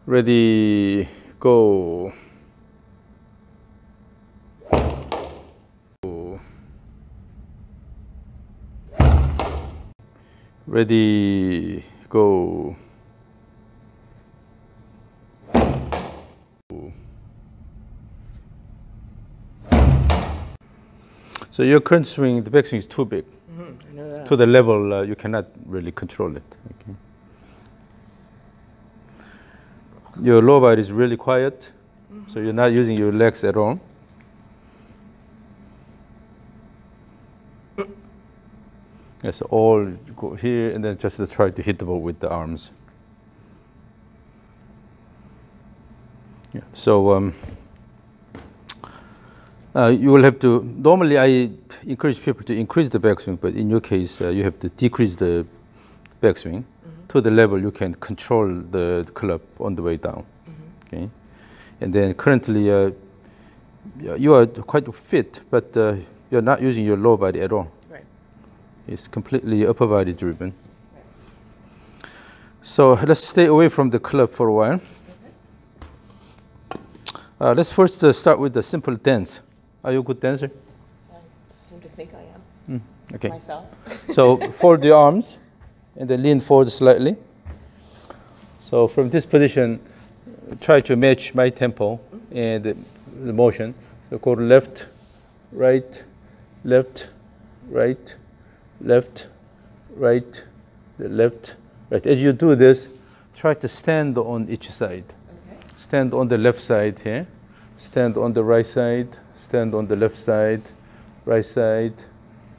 Ready, go. Ready, go. So your current swing, the backswing is too big. I know that. To the level you cannot really control it. Okay. Your lower body is really quiet, so you're not using your legs at all. Yes, all go here and then just try to hit the ball with the arms. Yeah. So you will have to, normally I encourage people to increase the backswing, but in your case you have to decrease the backswing to the level you can control the club on the way down. Okay. And then currently you are quite fit, but you're not using your lower body at all. Right. It's completely upper body driven. Right. So let's stay away from the club for a while. Okay. Let's first start with the simple dance. Are you a good dancer? I seem to think I am. Okay. Myself. So fold your arms and then lean forward slightly. So from this position, try to match my tempo and the motion. So go to left, right, left, right, left, right, left, right. As you do this, try to stand on each side. Okay. Stand on the left side here. Stand on the right side. Stand on the left side, right side,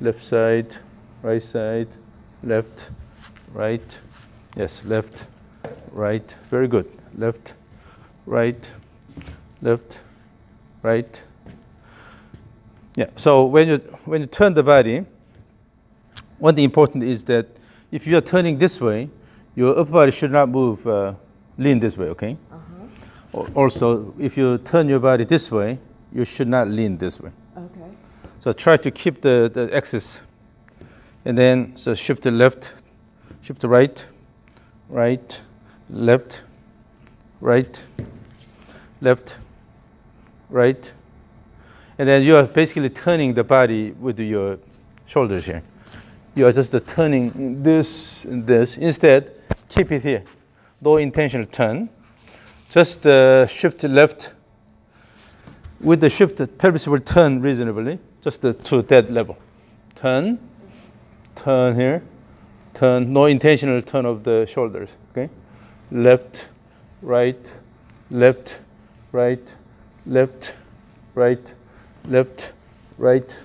left side, right side, left, right. Yes, left, right. Very good. Left, right, left, right. Yeah. So when you turn the body, one thing important is that if you are turning this way, your upper body should not move, lean this way. Okay. Also, if you turn your body this way, you should not lean this way. Okay. So try to keep the axis, and then so shift to left, shift to right, right, left, right, left, right, and then you are basically turning the body with your shoulders here. You are just turning this and this. Instead, keep it here. No intentional turn. Just shift to left. With the shift, the pelvis will turn reasonably, just to that level. Turn, turn here, turn, no intentional turn of the shoulders, okay? Left, right, left, right, left, right, left, right.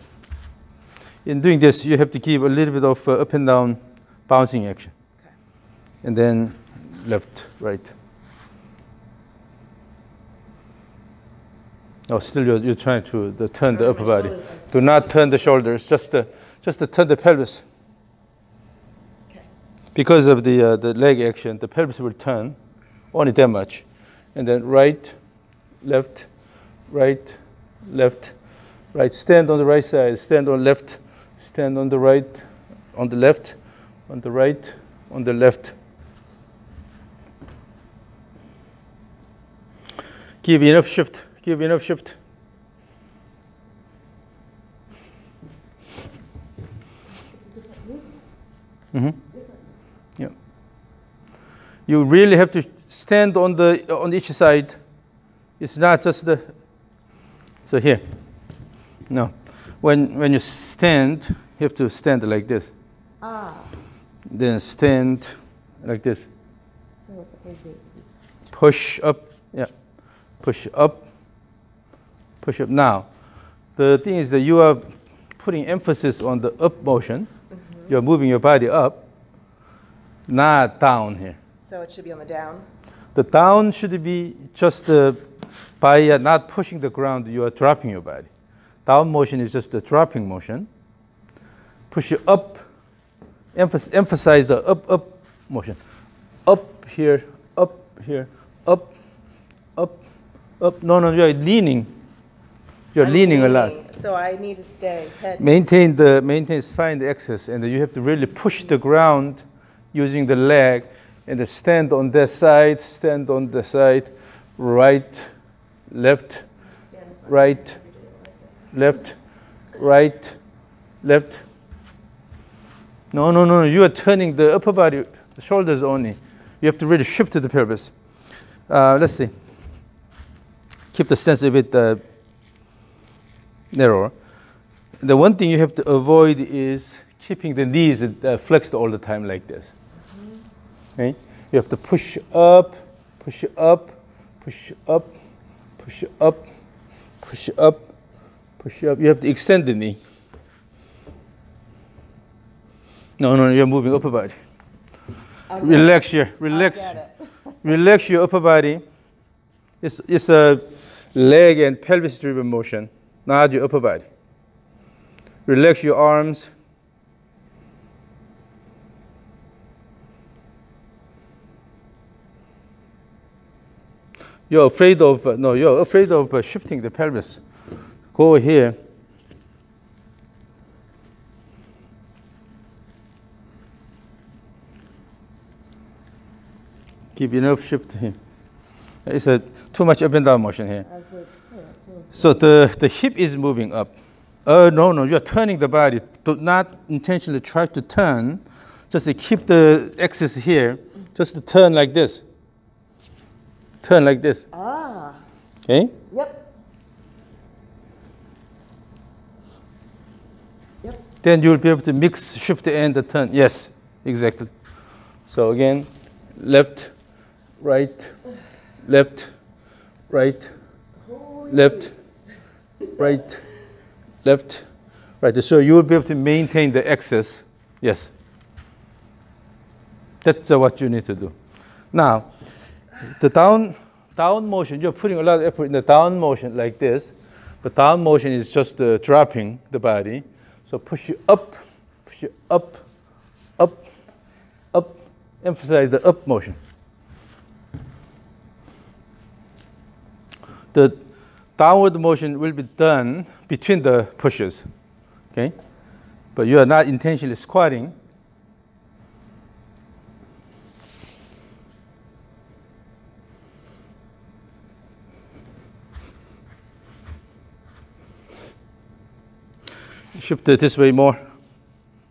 In doing this, you have to keep a little bit of up and down bouncing action. Okay. And then left, right. No, still you're trying to turn the upper body. Do not turn the shoulders, just to turn the pelvis. Okay. Because of the leg action, the pelvis will turn only that much. And then right, left, right, left, right. Stand on the right side, stand on left, stand on the right, on the left, on the right, on the left. Give enough shift. Give enough shift. Yeah. You really have to stand on each side. It's not just so here. No. When you stand, you have to stand like this. Then stand like this. So what's the push up. Yeah. Push up. Push up. Now, the thing is that you are putting emphasis on the up motion. You're moving your body up, not down here. So it should be on the down? The down should be just by not pushing the ground, you are dropping your body. Down motion is just the dropping motion. Push it up, emphasize the up motion. Up here, up, up, no, you are leaning. You're leaning a lot. So I need to stay head. Maintain spine axis, and you have to really push the ground using the leg. and then stand on that side, stand on the side, right, left, right, left, right, left. No, no, no, you are turning the upper body, the shoulders only. You have to really shift to the pelvis. Let's see. Keep the stance a bit narrower. The one thing you have to avoid is keeping the knees flexed all the time like this. Okay? You have to push up, push up, push up, push up, push up, push up. You have to extend the knee. No, no, you're moving upper body. Relax your, relax your upper body. It's a leg and pelvis driven motion, not your upper body. Relax your arms. You're afraid of, no, you're afraid of shifting the pelvis. Go here. Keep enough shift here. It's too much up and down motion here. So the hip is moving up. No, no, you're turning the body. Do not intentionally try to turn. Just to keep the axis here. Just to turn like this. Turn like this. Ah. Okay? Yep. Yep. Then you'll be able to mix, shift and the turn. Yes, exactly. So again, left, right, left, right, left, right, left, right. So you will be able to maintain the axis. Yes. That's what you need to do. Now, the down motion, you're putting a lot of effort in the down motion like this. The down motion is just dropping the body. So push you up, up, up. Emphasize the up motion. The downward motion will be done between the pushes, okay? But you are not intentionally squatting. Shift it this way more.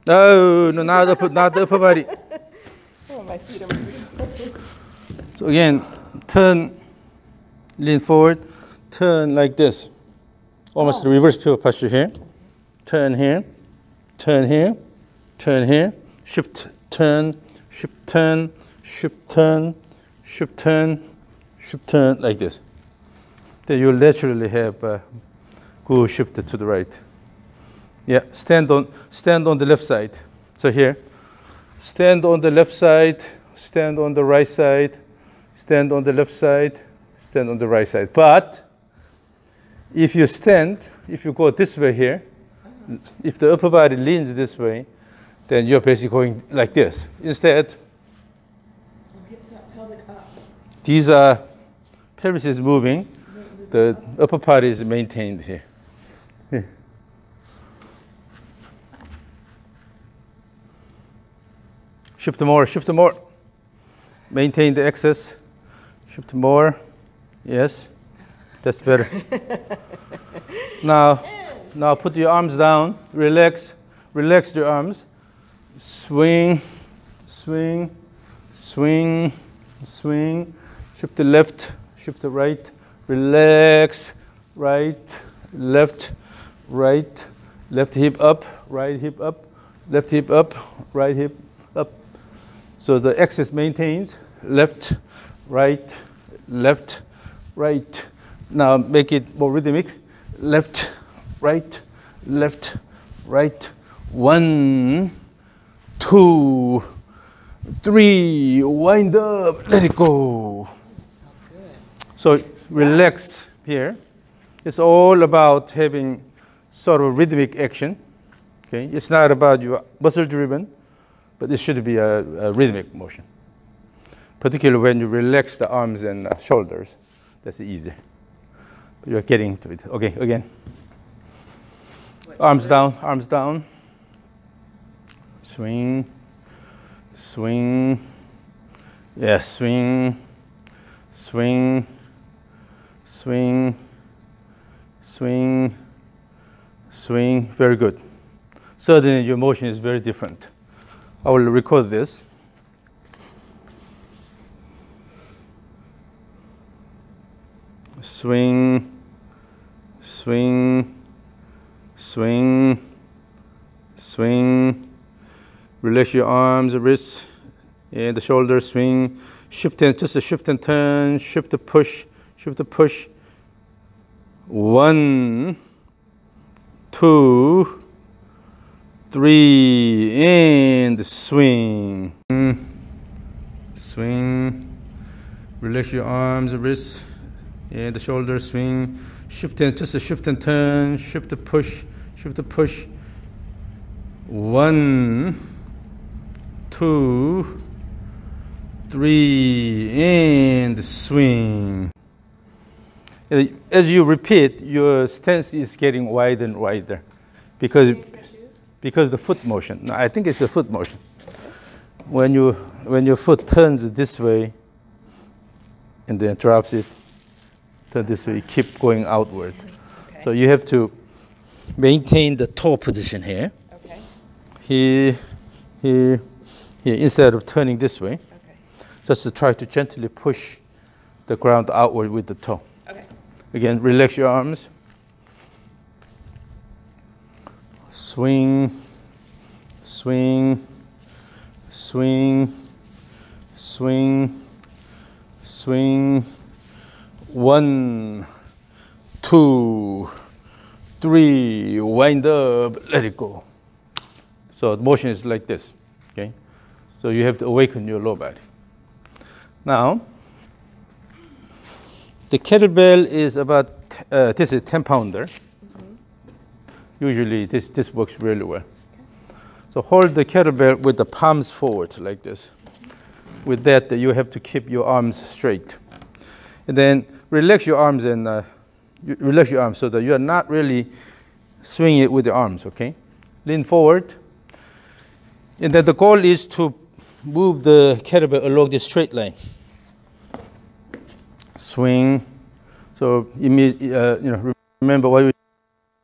No, no, not the upper body. Oh, my feet are moving. So again, turn, lean forward, turn like this. Almost the reverse pivot posture here. Turn here, turn here, turn here. Shift, turn, shift, turn, shift, turn, shift, turn, shift, turn, like this. Then you'll naturally have go shift to the right. Yeah, stand on the left side. So here, stand on the left side, stand on the right side, stand on the left side, stand on the right side. But if you stand, if you go this way here, if the upper body leans this way, then you're basically going like this. Instead, Hips up, pelvic up. these are, pelvis is moving, the upper body is maintained here. Shift more, shift more. Maintain the axis. Shift more. Yes, that's better. Now put your arms down. Relax your arms. Swing, swing, swing, swing. Shift to left, shift to right. Relax, right, left, left hip up, right hip up, left hip up, right hip up. So the axis maintains left, right, left, right. Now make it more rhythmic. Left, right, left, right. 1, 2, 3. Wind up. Let it go. So relax here. It's all about having sort of rhythmic action. Okay, it's not about you muscle driven. But it should be a rhythmic motion, particularly when you relax the arms and shoulders. That's easy. But you're getting to it. Okay, again. Arms down, arms down. Swing, swing, Yes, swing, swing, swing, swing, swing. Very good. Suddenly your motion is very different. I will record this. Swing, swing, swing, swing. Relax your arms, wrists, and the shoulder. Swing, shift and just a shift and turn, shift to push, shift to push. 1, 2, 3, and swing. Swing. Relax your arms, wrists, and the shoulder. Swing, shift and just a shift and turn, shift to push, shift to push. 1, 2, 3, and swing. As you repeat, your stance is getting wider and wider because the foot motion. No, I think it's a foot motion. When your foot turns this way and then drops it, turn this way, keep going outward. Okay. So you have to maintain the toe position here. Okay. Here, here, here, instead of turning this way. Okay. Just to try to gently push the ground outward with the toe. Okay. Again, relax your arms. Swing, swing, swing, swing, swing. 1, 2, 3, wind up, let it go. So the motion is like this, okay? So you have to awaken your lower body. Now, the kettlebell is about, this is a 10-pounder. Usually this works really well. Okay. So hold the kettlebell with the palms forward like this. With that, you have to keep your arms straight. And then relax your arms and relax your arms so that you are not really swinging it with your arms, okay? Lean forward. And then the goal is to move the kettlebell along this straight line. Swing. So remember what you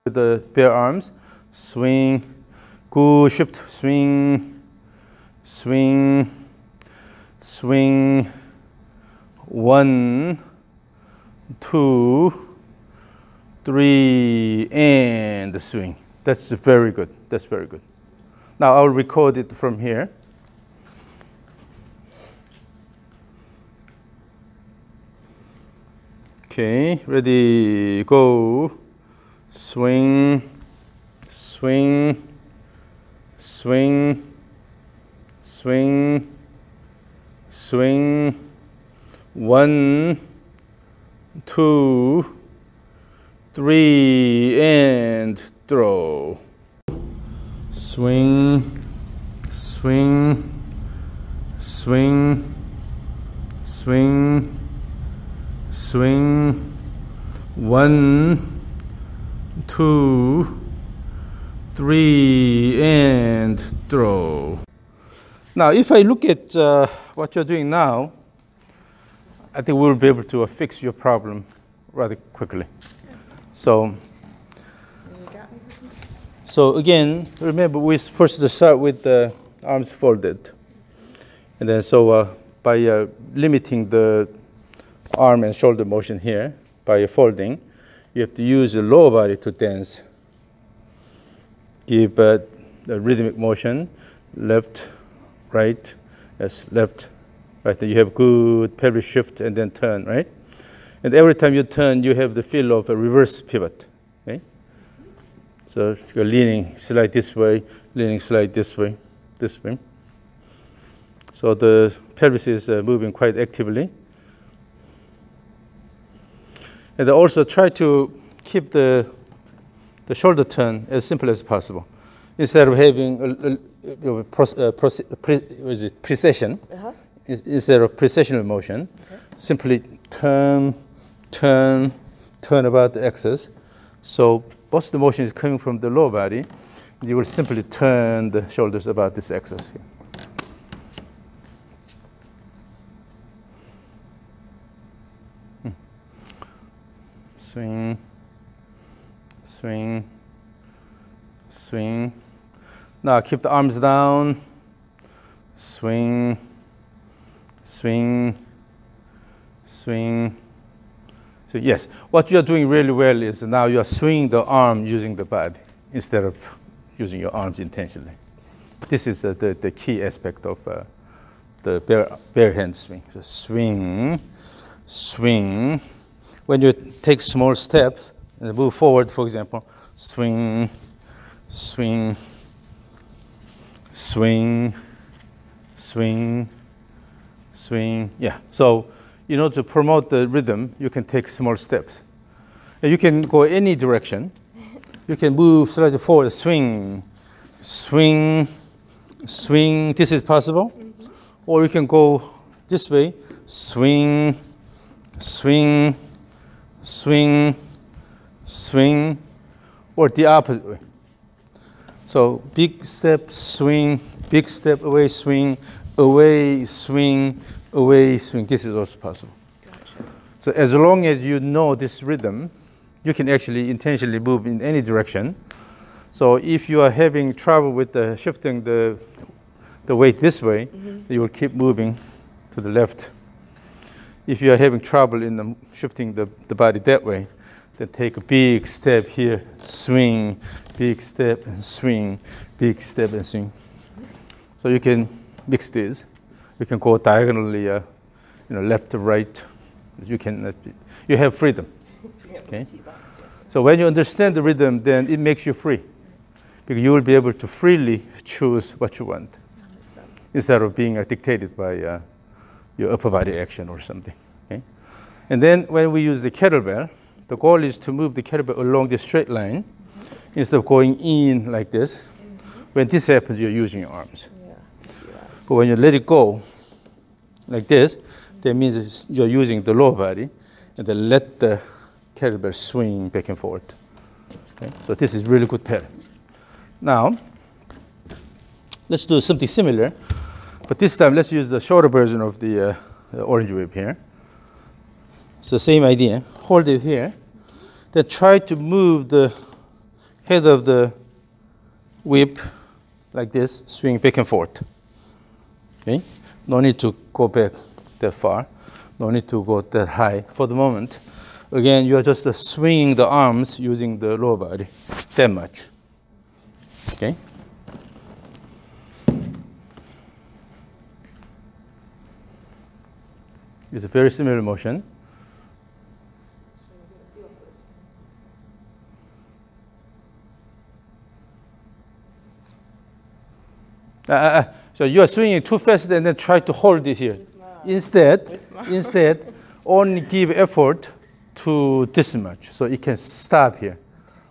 with the bare arms. Swing. Good shift. Swing. Swing. Swing. 1, 2, 3, and swing. That's very good. That's very good. Now I'll record it from here. Okay, ready, go. Swing, swing, swing, swing, swing. 1, 2, 3, and throw. Swing, swing, swing, swing, swing. 1, 2, 3, and throw. Now, if I look at what you're doing now, I think we'll be able to fix your problem rather quickly. So again, remember we first start with the arms folded. And then by limiting the arm and shoulder motion here, by folding, you have to use the lower body to dance. Give the rhythmic motion, left, right, yes, left, right. Then you have good pelvic shift and then turn, right? And every time you turn, you have the feel of a reverse pivot, okay? So you're leaning slight this way, leaning slight this way, this way. So the pelvis is moving quite actively. And also try to keep the shoulder turn as simple as possible. Instead of having precession, instead of precessional motion, simply turn about the axis. So most of the motion is coming from the lower body. You will simply turn the shoulders about this axis here. swing, swing, swing. Now keep the arms down, swing, swing, swing. So yes, what you are doing really well is now you are swinging the arm using the body instead of using your arms intentionally. This is the key aspect of the bare hand swing. So swing, swing. When you take small steps and move forward, for example, swing, swing, swing, swing, swing. Yeah. So in order to promote the rhythm, you can take small steps. And you can go any direction. You can move slightly forward, swing, swing, swing. This is possible. Or you can go this way, swing, swing, swing, swing, or the opposite way. So big step, swing, big step, away, swing, away, swing, away, swing. This is also possible. Gotcha. So as long as you know this rhythm, you can actually intentionally move in any direction. So if you are having trouble with shifting the weight this way, you will keep moving to the left. If you are having trouble in shifting the body that way, then take a big step here, swing, big step and swing, big step and swing. So you can mix this. You can go diagonally, left to right. You have freedom. Okay? So when you understand the rhythm, then it makes you free, because you will be able to freely choose what you want. That makes sense. Instead of being dictated by your upper body action or something. Okay? And then when we use the kettlebell, the goal is to move the kettlebell along the straight line instead of going in like this. When this happens, you're using your arms. Yeah, I see that. But when you let it go like this, that means you're using the lower body, and then let the kettlebell swing back and forth. Okay? So this is really good pattern. Now, let's do something similar, but this time let's use the shorter version of the orange whip here. So same idea. Hold it here. Then try to move the head of the whip like this, swing back and forth. Okay? No need to go back that far. No need to go that high for the moment. Again, you are just swinging the arms using the lower body that much. Okay? It's a very similar motion. So you are swinging too fast and then try to hold it here. Instead, only give effort to this much, so it can stop here.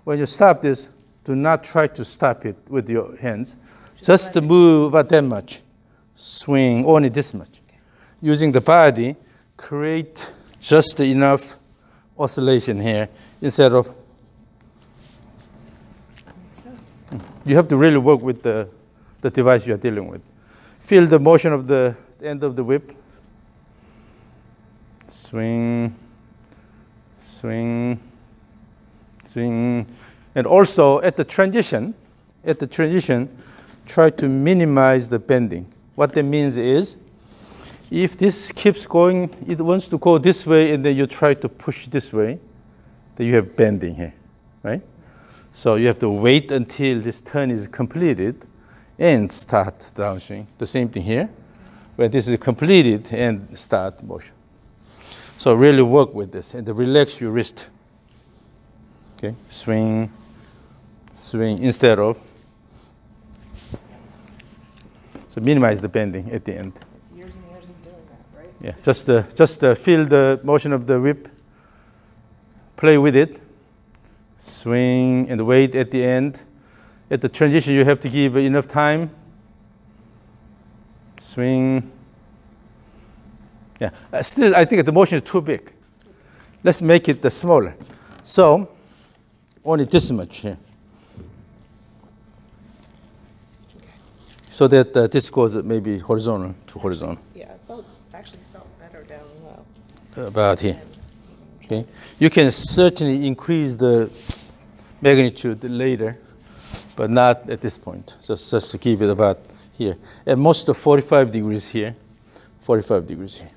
When you stop this, do not try to stop it with your hands. Just move about that much. Swing only this much. Using the body, create just enough oscillation here instead of. That makes sense. You have to really work with the device you are dealing with. Feel the motion of the end of the whip. Swing, swing, swing. And also at the transition, try to minimize the bending. What that means is, if this keeps going, it wants to go this way, and then you try to push this way, then you have bending here, right? So you have to wait until this turn is completed and start the downswing. The same thing here, where this is completed and start motion. So really work with this and relax your wrist. Okay, swing, swing instead of. So minimize the bending at the end. It's years and years of doing that, right? Yeah, just feel the motion of the whip. Play with it. Swing and wait at the end. At the transition, you have to give enough time. Swing. Yeah, still, I think the motion is too big. Let's make it smaller. So, only this much here. Okay. So that this goes maybe horizontal to horizontal. Yeah, actually felt better down low. About here. Okay, you can certainly increase the magnitude later, but not at this point. So just to keep it about here. At most of 45 degrees here, 45 degrees here.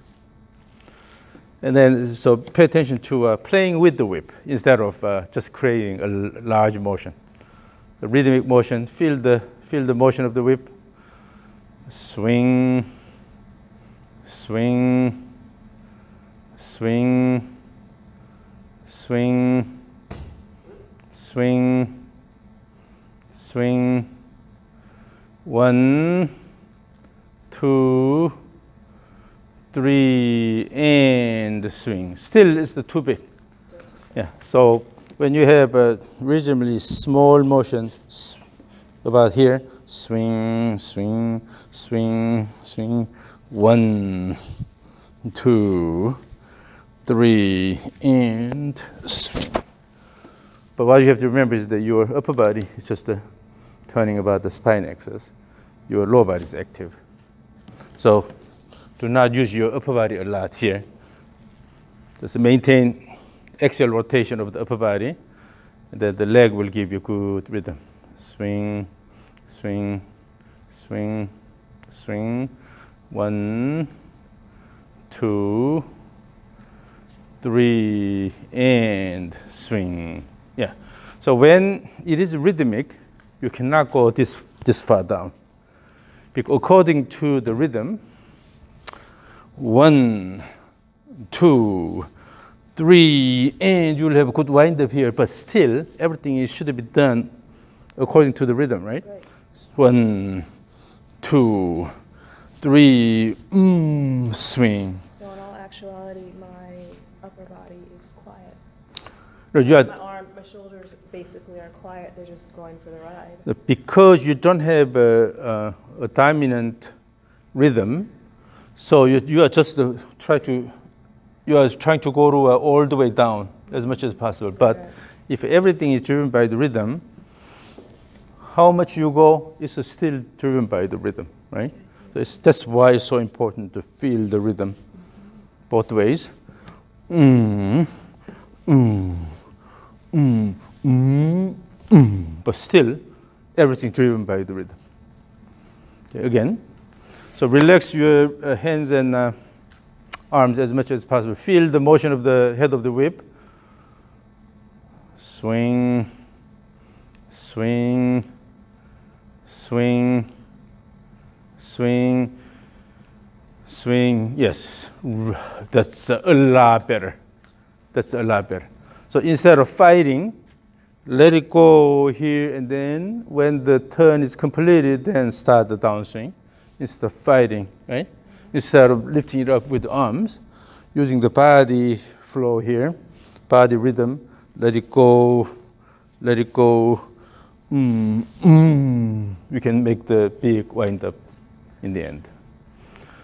And then, so pay attention to playing with the whip instead of just creating a large motion. The rhythmic motion, feel the motion of the whip. Swing, swing, swing, swing, swing, swing. 1, 2, 3, and swing. Still, it's too big. Yeah. So when you have a reasonably small motion, about here, swing, swing, swing, swing. 1, 2, 3, and swing. But what you have to remember is that your upper body is just turning about the spine axis. Your lower body is active. So do not use your upper body a lot here. Just maintain axial rotation of the upper body, and then the leg will give you good rhythm. Swing, swing, swing, swing. 1, 2, 3, and swing. Yeah. So when it is rhythmic, you cannot go this far down. Because according to the rhythm, 1, 2, 3, and you'll have a good wind up here, but still everything should be done according to the rhythm, right? 1, 2, 3, swing. So in all actuality, my upper body is quiet. No, My shoulders basically are quiet. They're just going for the ride. Because you don't have a dominant rhythm, so you are just trying to go all the way down as much as possible. But Okay. if everything is driven by the rhythm, how much you go is still driven by the rhythm, right? So that's why it's so important to feel the rhythm both ways. But still, everything driven by the rhythm. Okay, again, so relax your hands and arms as much as possible. Feel the motion of the head of the whip. Swing, swing, swing, swing, swing. Yes, that's a lot better. That's a lot better. So instead of fighting, let it go here, and then when the turn is completed, then start the downswing. Instead of fighting, right? Instead of lifting it up with the arms, using the body flow here, body rhythm, let it go, let it go. You can make the big wind up in the end.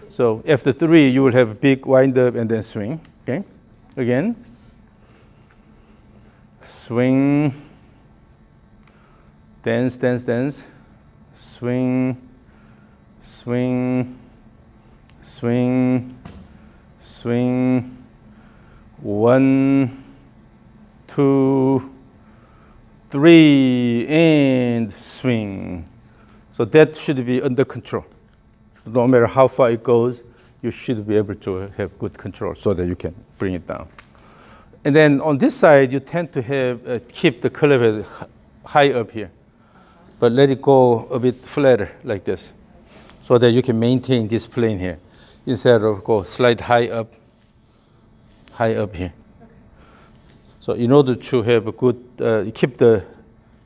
So after 3, you will have a big wind up and then swing. Okay, again. Swing, dance, dance, dance, swing, swing, swing, swing. 1, 2, 3, and swing. So that should be under control. No matter how far it goes, you should be able to have good control so that you can bring it down. And then on this side, you tend to have keep the club head high up here, but let it go a bit flatter like this, so that you can maintain this plane here, instead of go slide high up here. Okay. So in order to have a good, keep the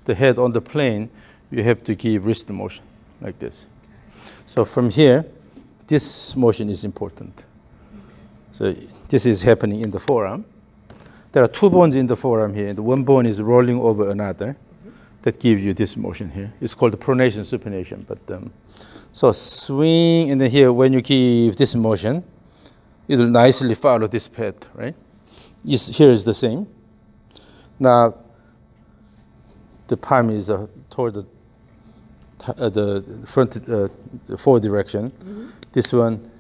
head on the plane, you have to give wrist motion like this. So from here, this motion is important. So this is happening in the forearm. There are 2 bones in the forearm here, and one bone is rolling over another. That gives you this motion here. It's called the pronation supination. But so swing, and then here, when you give this motion, it will nicely follow this path, right? Here is the same. Now, the palm is toward the front, forward direction. This one,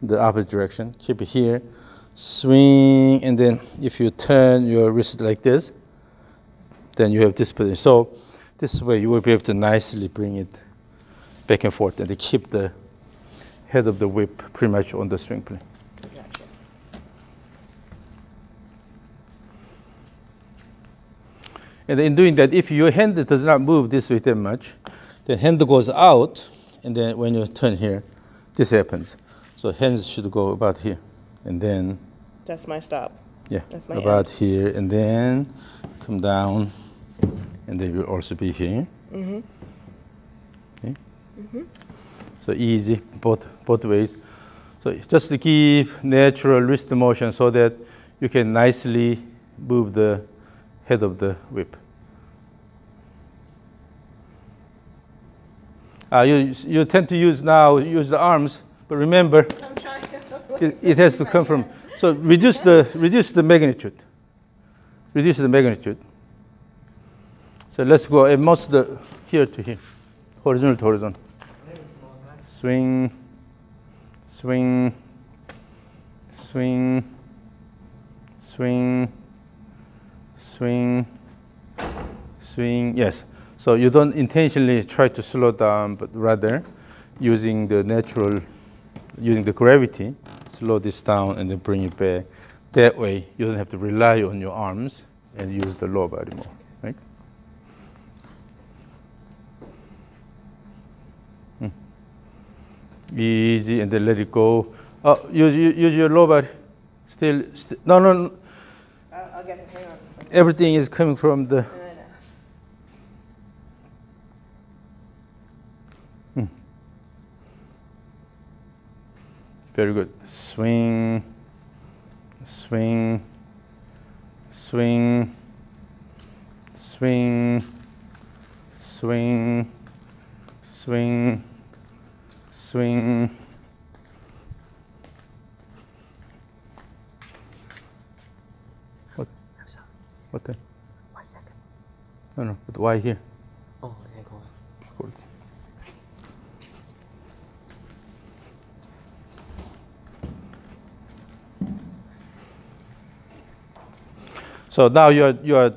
the opposite direction. Keep it here. swing, and then if you turn your wrist like this, then you have this position. So this way you will be able to nicely bring it back and forth and to keep the head of the whip pretty much on the swing plane. Gotcha. And in doing that, if your hand does not move this way that much, the hand goes out, and then when you turn here, this happens. So hands should go about here, and then That's my stop. yeah, That's my about end. here, and then come down, and then will also be here. Mm-hmm. Okay. Mm-hmm. So easy both ways. So just to keep natural wrist motion so that you can nicely move the head of the whip. You tend to use the arms, but remember I'm trying it has to come from. So reduce the magnitude. Reduce the magnitude. So let's go at most here to here, horizontal to horizontal. Swing, swing, swing, swing, swing, swing. Yes. So you don't intentionally try to slow down, but rather using the gravity, slow this down and then bring it back. That way, you don't have to rely on your arms and use the lower body more, right? Easy, and then let it go. Oh, use your lower body. Still, no. I'll get it. Hang on. Everything is coming from the. Very good. Swing, swing, swing, swing, swing, swing, swing. What the? 1 second. No, but why here? Oh, okay, go on. Good. So now you are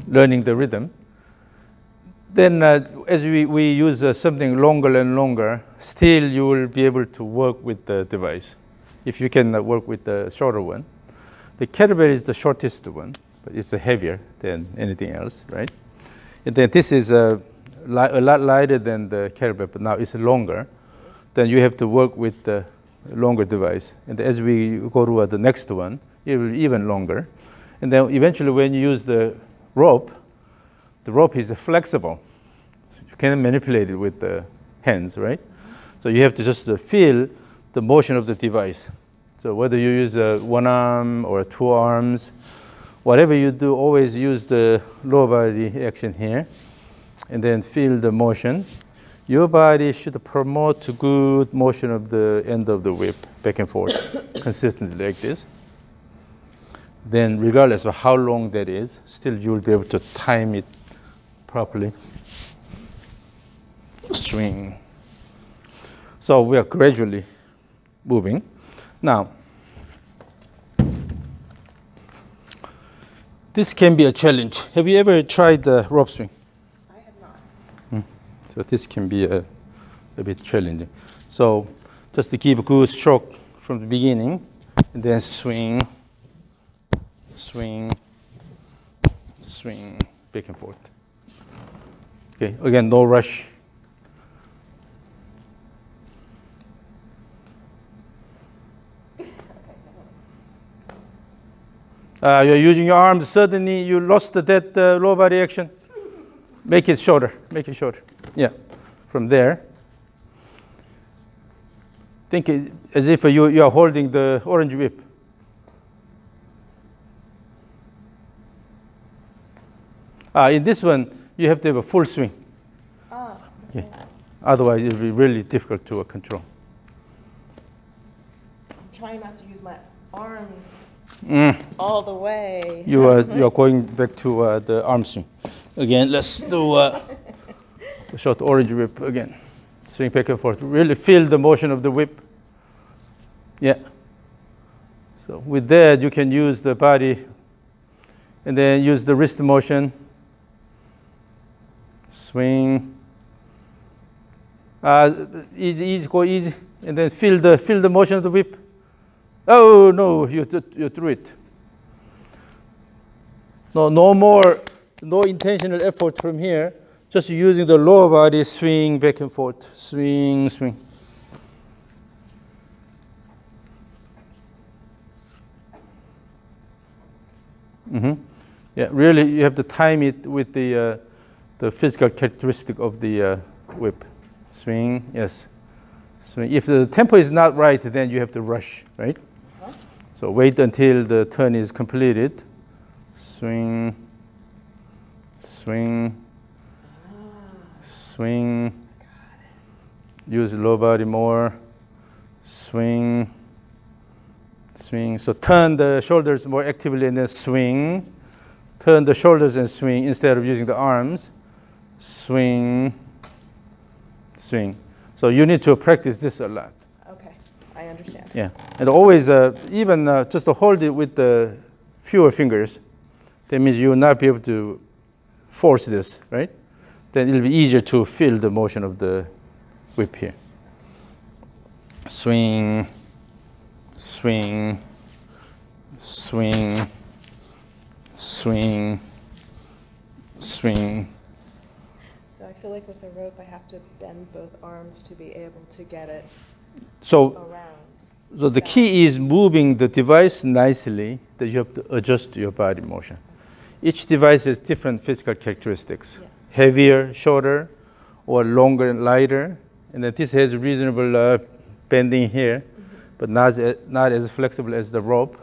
learning the rhythm. Then as we use something longer and longer, still you will be able to work with the device. If you can work with the shorter one. The kettlebell is the shortest one, but it's heavier than anything else, right? And then this is a lot lighter than the kettlebell, but now it's longer. Then you have to work with the longer device. And as we go to the next one, it will be even longer. And then eventually when you use the rope is flexible. You can manipulate it with the hands, right? So you have to just feel the motion of the device. So whether you use one arm or two arms, whatever you do, always use the lower body action here, and then feel the motion. Your body should promote good motion of the end of the whip back and forth consistently like this. Then regardless of how long that is, still you will be able to time it properly. Swing. So we are gradually moving. Now, this can be a challenge. Have you ever tried the rope swing? I have not. So this can be a bit challenging. So just to keep a good stroke from the beginning, and then swing, swing, swing, back and forth. Okay, again, no rush. You're using your arms, suddenly you lost that lower body action. Make it shorter, make it shorter. Yeah, from there. Think as if you are holding the orange whip. In this one, you have to have a full swing. Ah, Okay. Otherwise, it will be really difficult to control. I'm trying not to use my arms all the way. You are going back to the arm swing. Again, let's do the short orange whip again. Swing back and forth. Really feel the motion of the whip. Yeah. So with that, you can use the body and then use the wrist motion. Swing. Easy, easy, go easy. And then feel the motion of the whip. Oh, no, you threw it. No more, no intentional effort from here. Just using the lower body, swing back and forth. Swing, swing. Yeah, really, you have to time it with the physical characteristic of the whip. Swing, yes. Swing. If the tempo is not right, then you have to rush, right? So wait until the turn is completed. Swing, swing, swing. Use low body more. Swing, swing. So turn the shoulders more actively and then swing. Turn the shoulders and swing instead of using the arms. Swing, swing. So you need to practice this a lot. Okay, I understand. Yeah, and always, even just to hold it with the fewer fingers, that means you will not be able to force this, right? Then it'll be easier to feel the motion of the whip here. Swing, swing, swing, swing, swing. So I feel like with the rope, I have to bend both arms to be able to get it So, around. so the key is moving the device nicely, that you have to adjust your body motion. Each device has different physical characteristics. Yeah. Heavier, shorter, or longer and lighter. And then this has reasonable bending here, but not as flexible as the rope.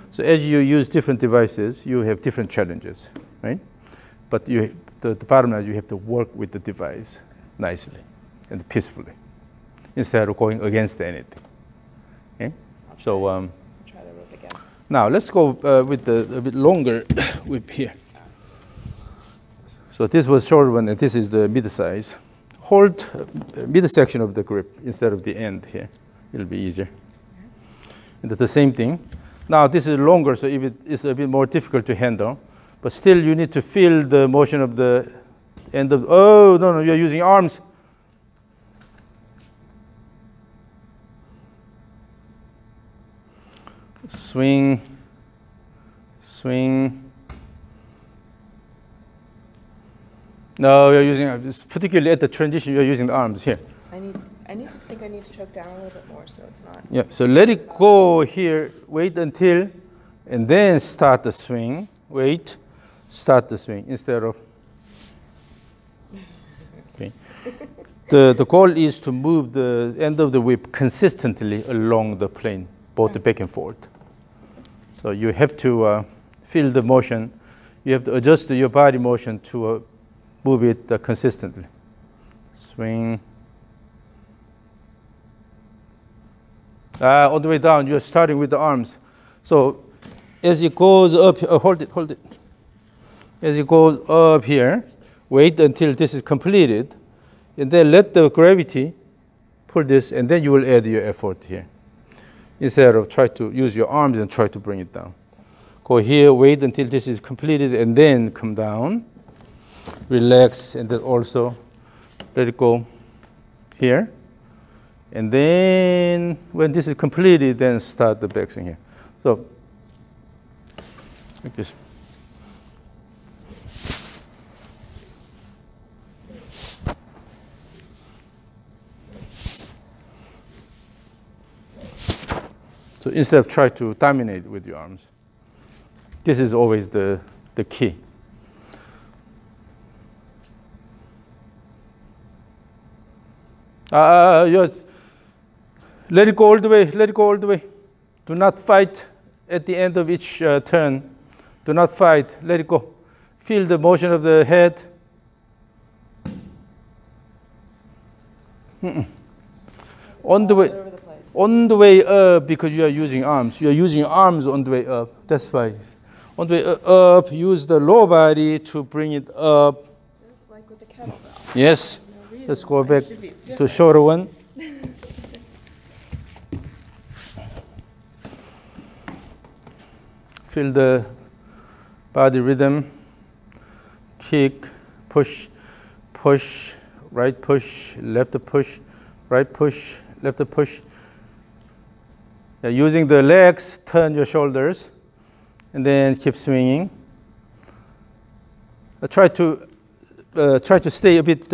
So as you use different devices, you have different challenges, right? But the bottom line is you have to work with the device nicely and peacefully instead of going against anything. Okay? So I'll try the rope again. now let's go with a bit longer whip here. So this was short one, and this is the mid size. Hold mid section of the grip instead of the end here. It'll be easier. And the same thing. Now this is longer, so it's a bit more difficult to handle. But still, you need to feel the motion of the end of. Oh, no, you're using arms. Swing, swing. No, you're using, particularly at the transition, you're using the arms here. I think I need to choke down a little bit more so it's not. Yeah, so let it go here, wait until, and then start the swing. Wait, start the swing instead of. Okay. The goal is to move the end of the whip consistently along the plane, both the back and forth. So you have to feel the motion. You have to adjust your body motion to move it consistently. Swing. On the way down, you're starting with the arms. So as it goes up, hold it. As it goes up here, wait until this is completed, and then let the gravity pull this, and then you will add your effort here. Instead of try to use your arms and try to bring it down. Go here, wait until this is completed, and then come down. Relax, and then also let it go here. And then when this is completed, then start the backswing here. So, like this. So instead of try to dominate with your arms, this is always the key. Let it go all the way, let it go all the way. Do not fight at the end of each turn. Do not fight, let it go. Feel the motion of the head. On the way up, because you are using arms. You are using arms on the way up. That's why. On the way up, use the lower body to bring it up. Just like with the kettlebell. Yes. Let's go back to shorter one. Feel the body rhythm. Kick, push, push, right push, left push, right push, left push. Using the legs, turn your shoulders, and then keep swinging. Try to stay a bit,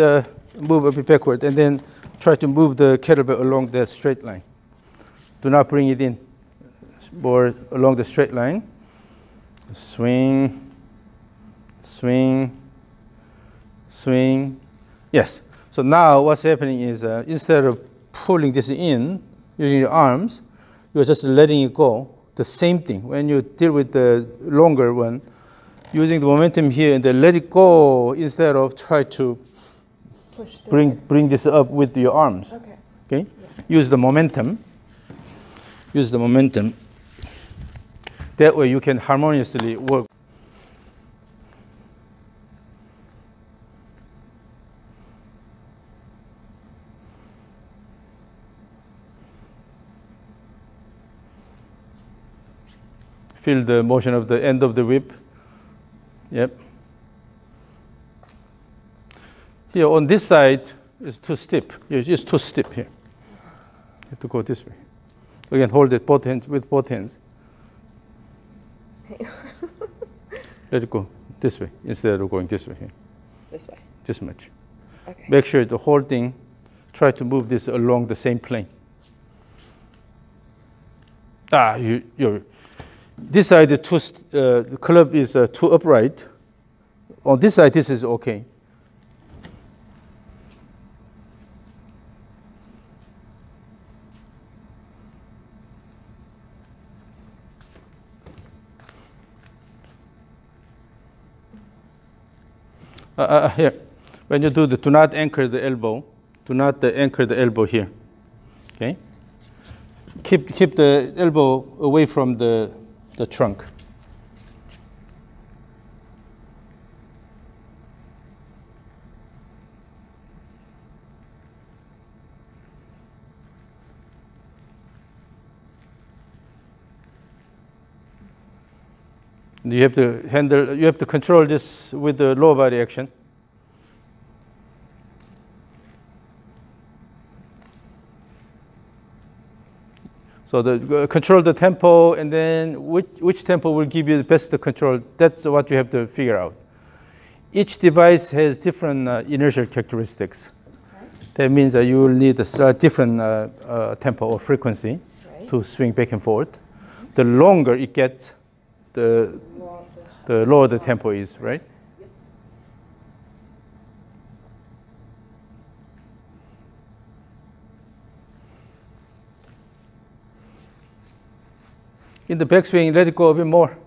move a bit backward, and then try to move the kettlebell along the straight line. Do not bring it in, more along the straight line. Swing, swing, swing. Yes. So now what's happening is instead of pulling this in using your arms, you're just letting it go. The same thing when you deal with the longer one, using the momentum here and then let it go instead of try to bring this up with your arms. Okay. Okay. Yeah. Use the momentum. Use the momentum. That way you can harmoniously work. Feel the motion of the end of the whip. Yep. Here on this side, it's too steep. It's too steep here. You have to go this way. Again, hold it both hands with both hands. Let it go this way instead of going this way here. This way. This much. Okay. Make sure the whole thing, try to move this along the same plane. This side, the club is too upright. On this side, this is okay. Here, when you do not anchor the elbow. Do not anchor the elbow here. Okay. Keep the elbow away from the trunk. You have to control this with the lower body action. So control the tempo, and then which tempo will give you the best control. That's what you have to figure out. Each device has different inertial characteristics. Okay. That means that you will need a different tempo or frequency to swing back and forth. Mm-hmm. The longer it gets, the lower the tempo is, right? Yep. In the backswing, let it go a bit more.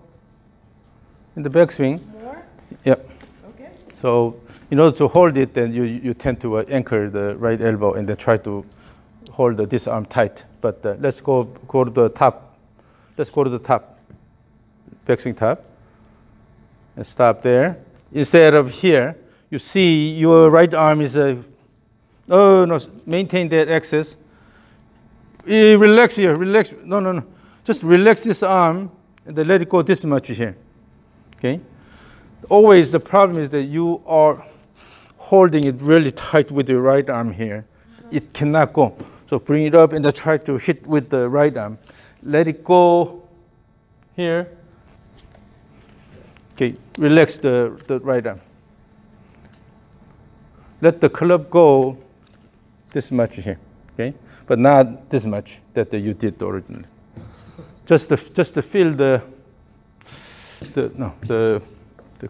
In the backswing. More? Yep. Okay. So in order to hold it, then you tend to anchor the right elbow and then try to hold this arm tight. But let's go to the top. Let's go to the top. Backswing top. And stop there. Instead of here, you see your right arm is maintain that axis. Relax here, relax. No. Just relax this arm and then let it go this much here. Okay? Always the problem is that you are holding it really tight with your right arm here. It cannot go. So bring it up and then try to hit with the right arm. Let it go here. Okay, relax the right arm. Let the club go this much here, okay? But not this much that you did originally. Just to feel the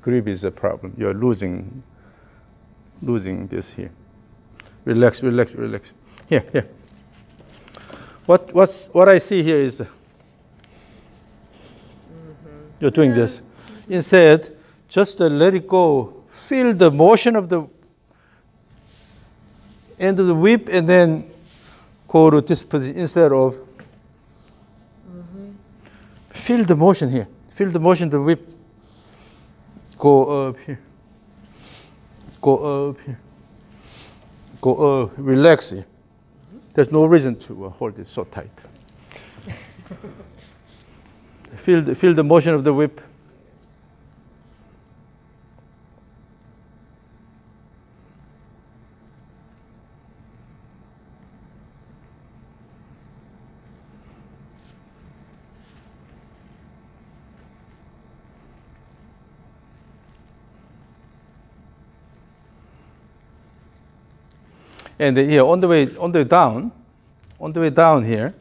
grip is a problem. You're losing this here. Relax. Here. What I see here is you're doing this. Instead, just let it go. Feel the motion of the end of the whip and then go to this position instead of. Feel the motion here. Feel the motion of the whip. Go up here. Go up here. Go up. Relax here. There's no reason to hold it so tight. feel the motion of the whip. And here, on the way down here,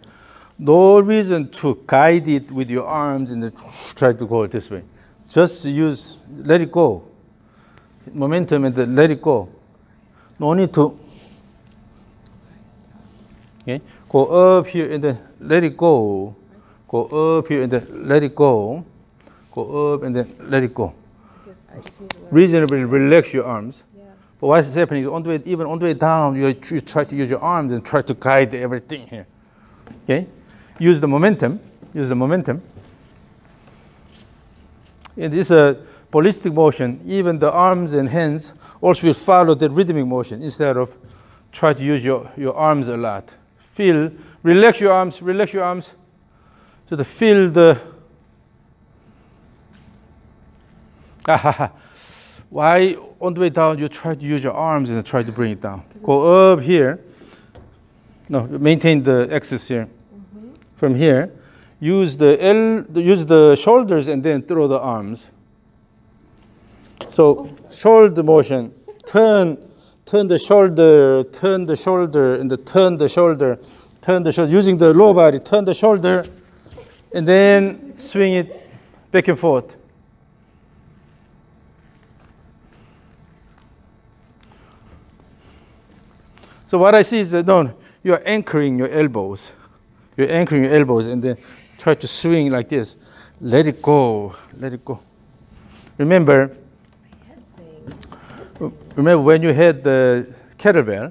no reason to guide it with your arms and try to go this way. Just let it go. Momentum and then let it go. No need to go up here and then let it go. Go up here and then let it go. Go up and then let it go. Reasonably relax your arms. But what's happening is even on the way down, you try to use your arms and try to guide everything here. Okay? Use the momentum. Use the momentum. In this ballistic motion, even the arms and hands also will follow the rhythmic motion instead of try to use your arms a lot. Relax your arms, relax your arms. So to feel the why on the way down you try to use your arms and try to bring it down. Go up here. No, maintain the axis here. From here, use the shoulders and then throw the arms. So shoulder motion. Turn the shoulder, turn the shoulder, and turn the shoulder, turn the shoulder. Using the lower body, turn the shoulder, and then swing it back and forth. So what I see is that you are anchoring your elbows. You're anchoring your elbows and then try to swing like this. Let it go. Let it go. Remember when you had the kettlebell,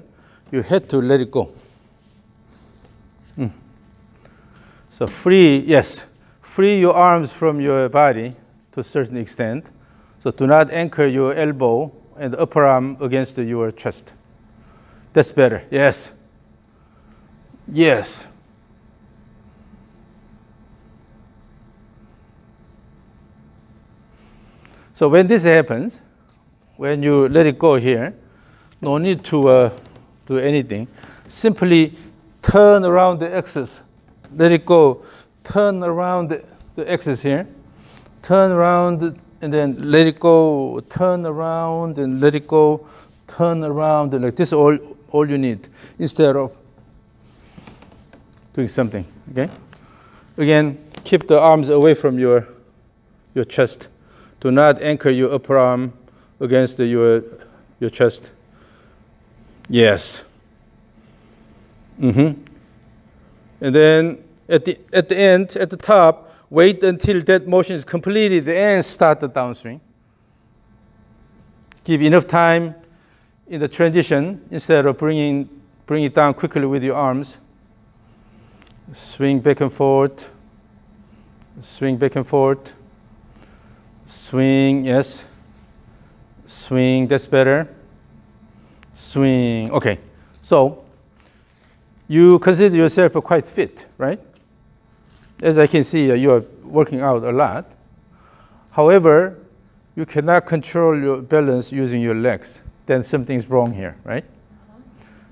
you had to let it go. So free your arms from your body to a certain extent. So do not anchor your elbow and upper arm against your chest. That's better. Yes. Yes. So when this happens, when you let it go here, no need to do anything. Simply turn around the axis. Let it go. Turn around the axis here. Turn around and then let it go. Turn around and let it go. Turn around and like this. All you need instead of doing something. Okay. Again, keep the arms away from your chest. Do not anchor your upper arm against your chest. Yes. And then at the end, at the top, wait until that motion is completed and start the downswing. Give enough time in the transition instead of bring it down quickly with your arms. Swing back and forth. Swing back and forth. Swing, yes. Swing, that's better. Swing, okay. So you consider yourself quite fit, right? As I can see, you are working out a lot. However, you cannot control your balance using your legs. Then something's wrong here, right?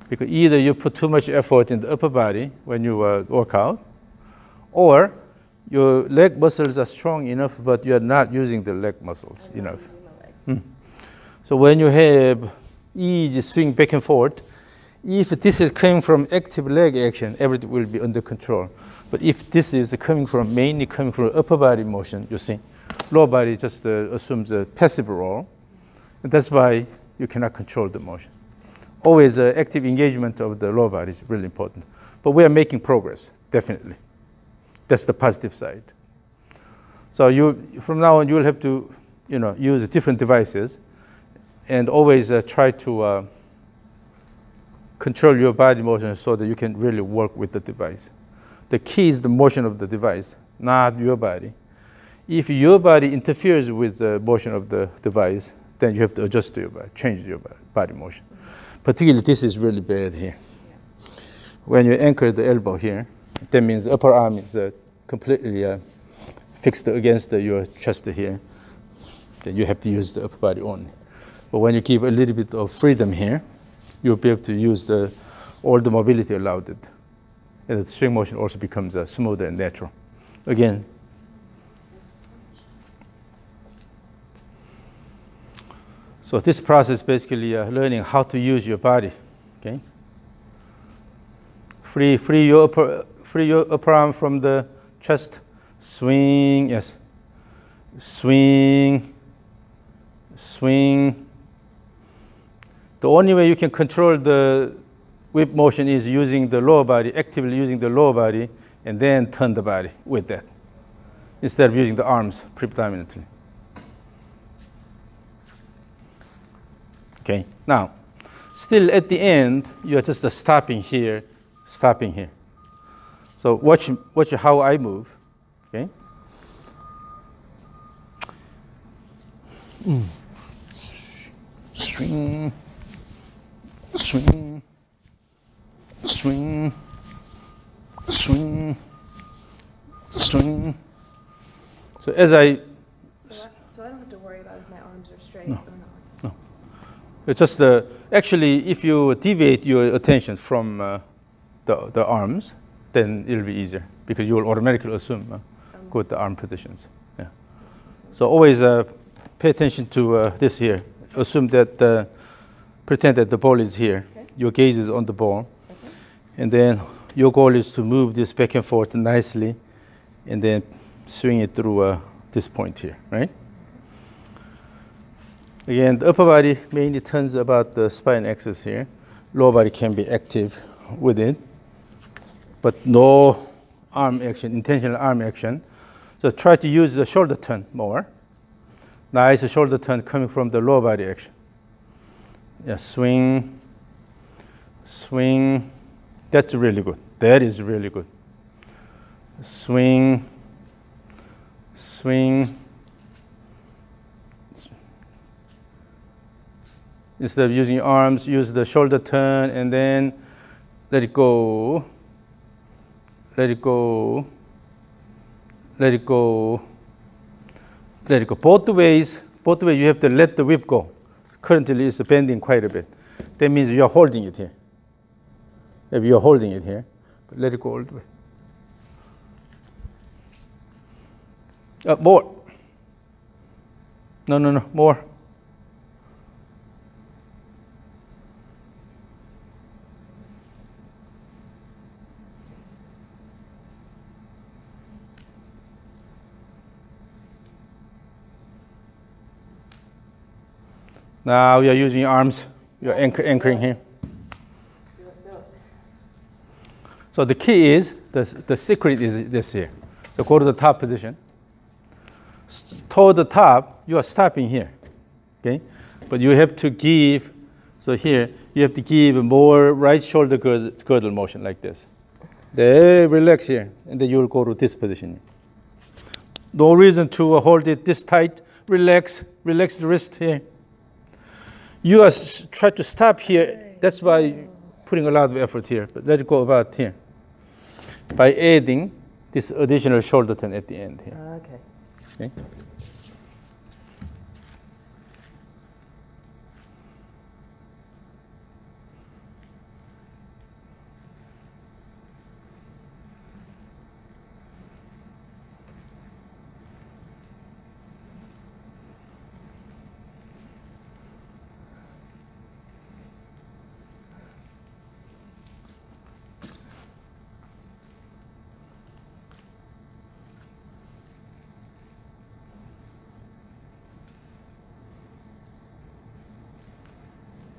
Because either you put too much effort in the upper body when you work out, or your leg muscles are strong enough, but you are not using the leg muscles enough. So when you have easy swing back and forth, if this is coming from active leg action, everything will be under control. But if this is mainly coming from upper body motion, you see, lower body just assumes a passive role, and that's why you cannot control the motion. Always active engagement of the lower body is really important. But we are making progress, definitely. That's the positive side. So from now on, you will have to use different devices and always try to control your body motion so that you can really work with the device. The key is the motion of the device, not your body. If your body interferes with the motion of the device, then you have to adjust to your body, change your body motion. Particularly, this is really bad here. When you anchor the elbow here, that means the upper arm is completely fixed against your chest here, then you have to use the upper body only. But when you keep a little bit of freedom here, you'll be able to use all the mobility allowed it. And the swing motion also becomes smoother and natural. Again, so this process basically learning how to use your body. Okay. Free your upper arm from the chest. Swing, yes. Swing, swing. The only way you can control the whip motion is using the lower body, actively using the lower body, and then turn the body with that, instead of using the arms predominantly. Okay, now, still at the end, you're just stopping here, stopping here. So watch how I move, okay? Swing, swing, swing, swing, swing. So as I... So I don't have to worry about if my arms are straight or not. No. It's just actually, if you deviate your attention from the arms, then it'll be easier because you will automatically assume go with the arm positions. Yeah. So always pay attention to this here. Assume that, pretend that the ball is here. Okay. Your gaze is on the ball. Okay. And then your goal is to move this back and forth nicely and then swing it through this point here, right? Again, the upper body mainly turns about the spine axis here. Lower body can be active with it, but no arm action, intentional arm action. So try to use the shoulder turn more. Nice shoulder turn coming from the lower body action. Yeah, swing, swing. That's really good. That is really good. Swing, swing. Instead of using your arms, use the shoulder turn and then let it go. Let it go. Let it go. Let it go. Both ways you have to let the whip go. Currently it's bending quite a bit. That means you are holding it here. If you are holding it here, but let it go all the way. More. No, more. Now you're using your arms. You're anchoring here. So the key is, the secret is this here. So go to the top position. Toward the top, you are stopping here. Okay? But you have to give, so here, you have to give more right shoulder girdle motion like this. Then relax here, and then you will go to this position. No reason to hold it this tight. Relax the wrist here. You are trying to stop here. That's why putting a lot of effort here. But let it go about here. By adding this additional shoulder turn at the end here. Okay.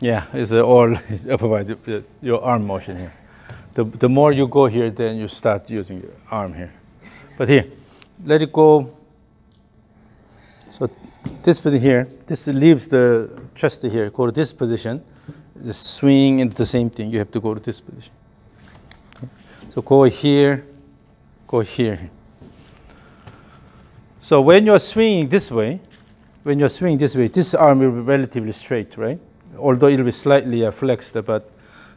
Yeah, it's all upper body, your arm motion here. The more you go here, then you start using your arm here. But here, let it go. So this position here, this leaves the chest here. Go to this position. The swing into the same thing. You have to go to this position. Okay. So go here, go here. So when you're swinging this way, this arm will be relatively straight, right? Although it will be slightly flexed, but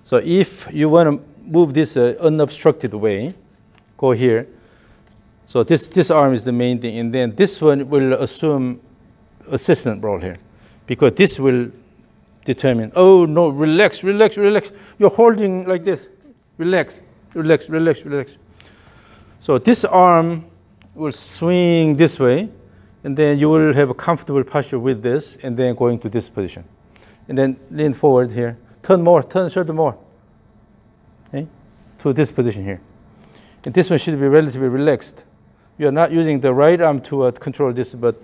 so if you want to move this unobstructed way, go here. So this arm is the main thing, and then this one will assume assistant role here, because this will determine, oh no, relax, relax, relax. You're holding like this. Relax, relax, relax, relax. So this arm will swing this way, and then you will have a comfortable posture with this, and then going to this position. And then lean forward here. Turn more, turn shoulder more. Okay? To this position here. And this one should be relatively relaxed. You are not using the right arm to control this, but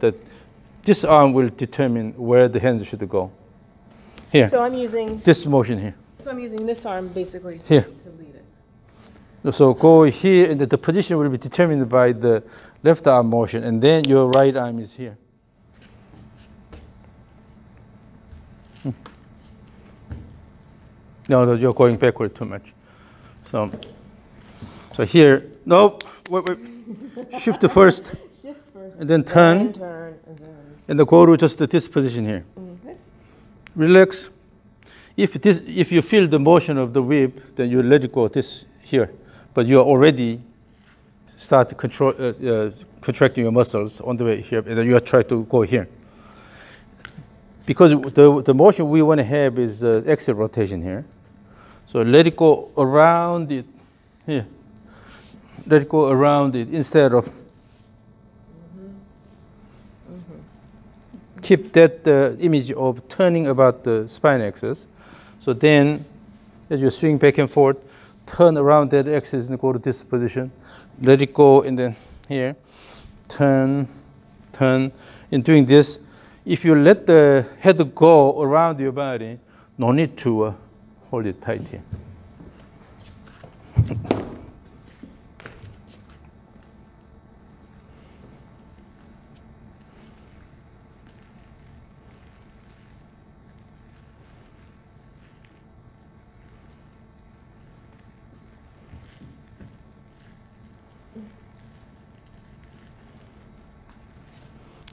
this arm will determine where the hands should go. Here. So I'm using this motion here. So I'm using this arm basically here to lead it. So go here, and the position will be determined by the left arm motion, and then your right arm is here. No, you're going backward too much. So here, no, wait. Shift first, and then turn, and then go to just this position here. Okay. Relax. If you feel the motion of the whip, then you let it go this here. But you already start to control, contracting your muscles on the way here, and then you try to go here. Because the motion we want to have is axial rotation here. So let it go around it here. Let it go around it instead of keep that image of turning about the spine axis. So then, as you swing back and forth, turn around that axis and go to this position. Let it go, and then here, turn. In doing this, if you let the head go around your body, no need to hold it tight here.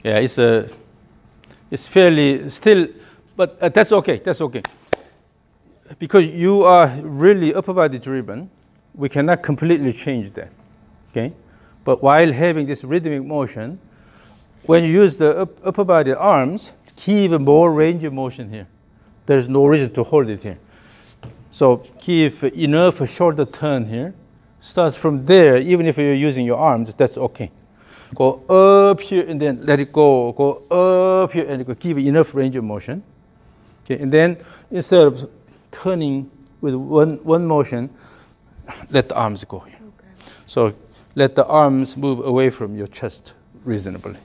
Yeah, it's fairly still, but that's okay. That's okay. Because you are really upper body driven, we cannot completely change that. Okay, but while having this rhythmic motion, when you use the upper body arms, keep more range of motion here. There's no reason to hold it here. So keep enough shoulder turn here. Start from there. Even if you're using your arms, that's okay. Go up here and then let it go. Go up here and go. Give enough range of motion. Okay, and then instead of turning with one motion, let the arms go here. Okay. So let the arms move away from your chest reasonably.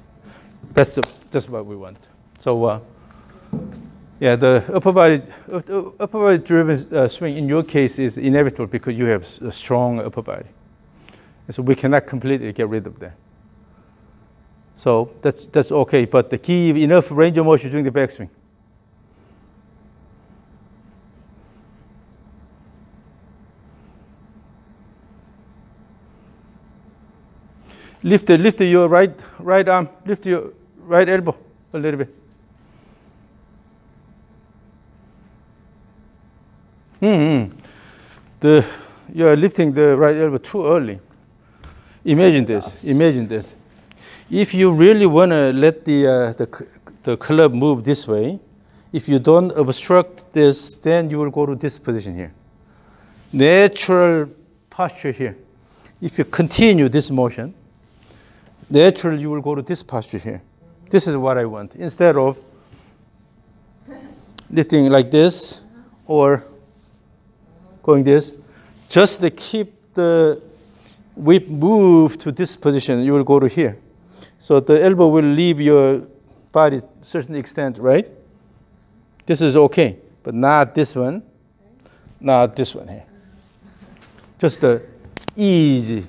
That's what we want. So yeah, the upper body driven swing in your case is inevitable because you have a strong upper body, and so we cannot completely get rid of that. So that's okay, but the key enough range of motion during the backswing. Lift your right arm, lift your right elbow a little bit. You're lifting the right elbow too early. Imagine this. If you really want to let the club move this way, if you don't obstruct this, then you will go to this position here. Natural posture here. If you continue this motion, naturally you will go to this posture here. This is what I want. Instead of lifting like this or going this, just to keep the whip move to this position, you will go to here. So the elbow will leave your body to a certain extent, right? This is okay, but not this one, not this one here. Just a easy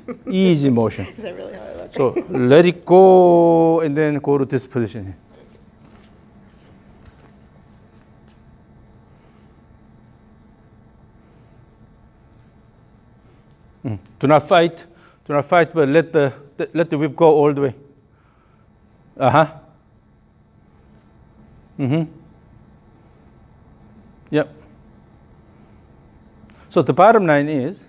motion. Is that really how I look? So let it go and then go to this position here. Do not fight, but let the whip go all the way. Yep. So the bottom line is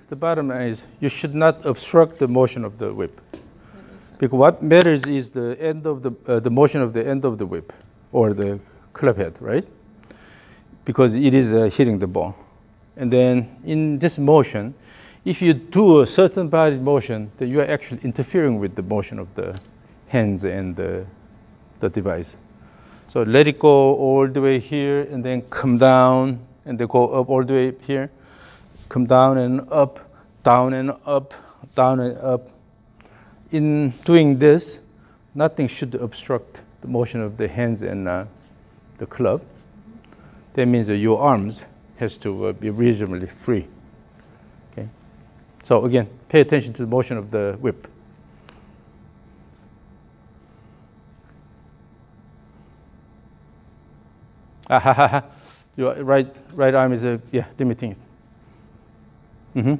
you should not obstruct the motion of the whip. makes sense. Because what matters is the end of the motion of the end of the whip or the club head, right? Because it is hitting the ball. And then in this motion, if you do a certain body motion, then you are actually interfering with the motion of the hands and the device. So let it go all the way here and then come down and then go up all the way here. Come down and up, down and up, down and up. In doing this, nothing should obstruct the motion of the hands and the club. That means that your arms has to be reasonably free. Okay. So again, pay attention to the motion of the whip. Your right arm is limiting it.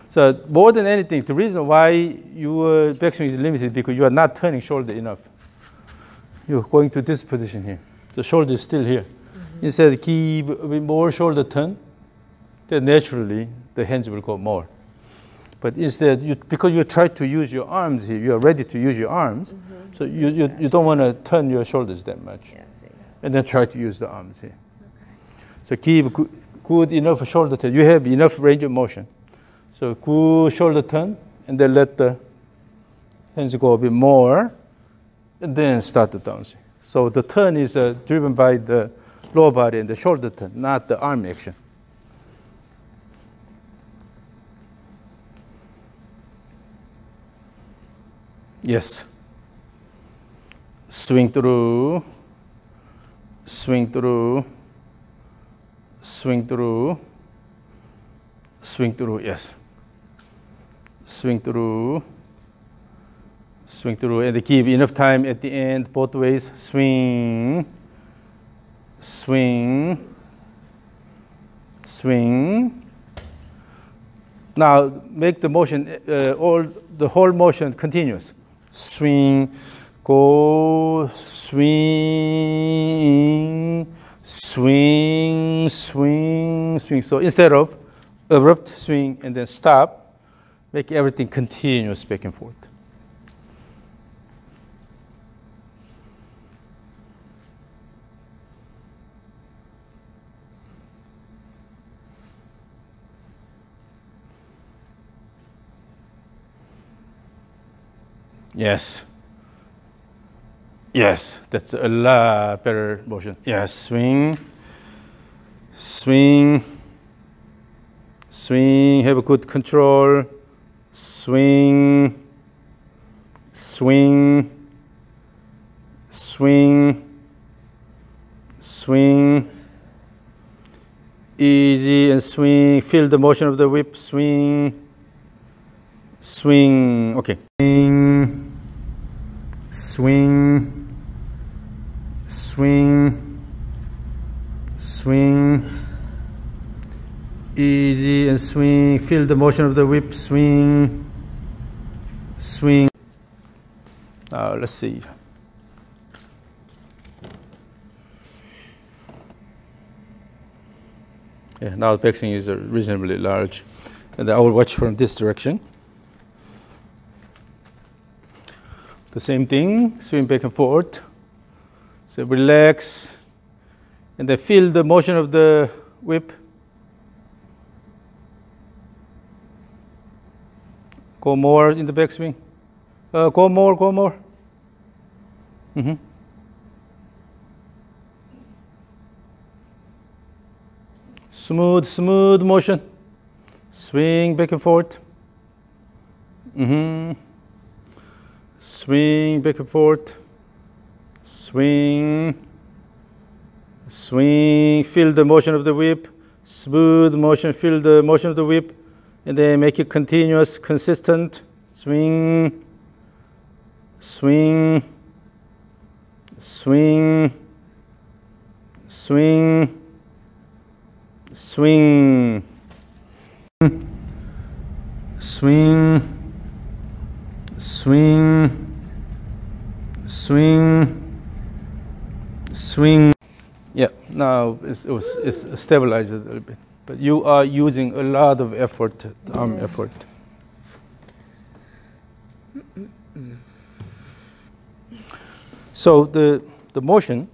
So more than anything, the reason why your backswing is limited because you are not turning shoulder enough. You're going to this position here. The shoulder is still here. Instead, keep a bit more shoulder turn, then naturally the hands will go more. But instead, because you try to use your arms here, you are ready to use your arms, so you don't want to turn your shoulders that much. Yeah, see that. And then try to use the arms here. Okay. So keep good enough shoulder turn. You have enough range of motion. So good shoulder turn, and then let the hands go a bit more, and then start the downswing. So the turn is driven by the lower body and the shoulder turn, not the arm action. Yes. Swing through, swing through, swing through, swing through, yes. Swing through, and give enough time at the end, both ways. Swing, swing, swing. Now make the motion, the whole motion continuous. Swing, go, swing, swing, swing, swing. So instead of abrupt swing and then stop, make everything continuous back and forth. Yes. Yes, that's a lot better motion. Yes, swing, swing, swing, have a good control. Swing, swing, swing, swing. Easy and swing. Feel the motion of the whip. Swing, swing. Okay. Swing, swing, swing, swing. Easy and swing. Feel the motion of the whip. Swing, swing. Now let's see. Yeah, now the backswing is reasonably large, and I will watch from this direction. The same thing. Swing back and forth. So relax, and then feel the motion of the whip. Go more in the backswing. Go more, go more. Smooth, smooth motion. Swing back and forth. Swing back and forth. Swing. Swing. Feel the motion of the whip. Smooth motion. Feel the motion of the whip. And then make it continuous, consistent. Swing, swing, swing, swing, swing, swing, swing, swing, swing. Yeah, now it's stabilized a little bit. But you are using a lot of effort, arm effort. So the motion,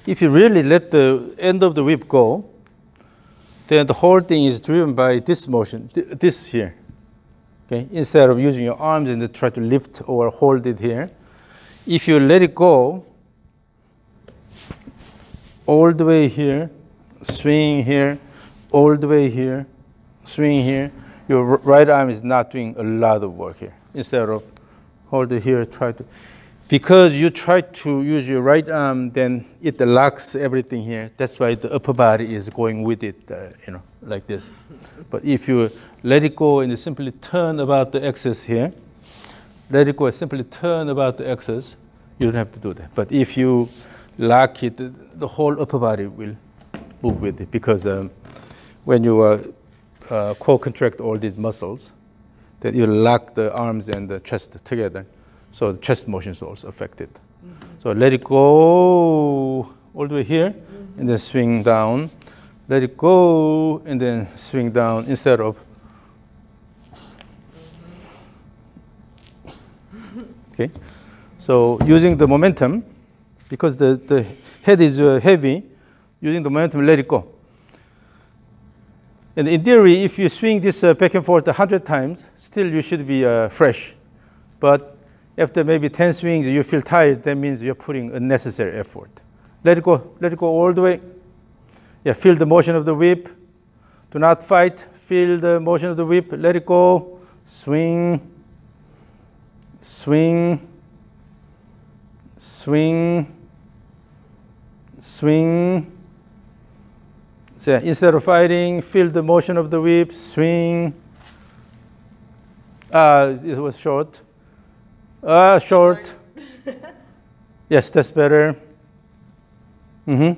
if you really let the end of the whip go, then the whole thing is driven by this motion, this here. Okay? Instead of using your arms and try to lift or hold it here, if you let it go all the way here, swing here, all the way here, swing here, your right arm is not doing a lot of work here. Instead of hold it here, try to, because you try to use your right arm, then it locks everything here. That's why the upper body is going with it, like this. But if you let it go and you simply turn about the axis here, let it go and simply turn about the axis, you don't have to do that. But if you lock it, the whole upper body will move with it, because when you co-contract all these muscles, that you lock the arms and the chest together. So the chest motion is also affected. So let it go all the way here, and then swing down. Let it go, and then swing down instead of. Okay. So using the momentum, because the head is heavy, using the momentum, let it go. And in theory, if you swing this back and forth 100 times, still you should be fresh. But after maybe 10 swings, you feel tired, that means you're putting unnecessary effort. Let it go all the way. Yeah, feel the motion of the whip. Do not fight, feel the motion of the whip, let it go. Swing, swing, swing, swing. So instead of fighting, feel the motion of the whip, swing. It was short. Short. Yes, that's better. And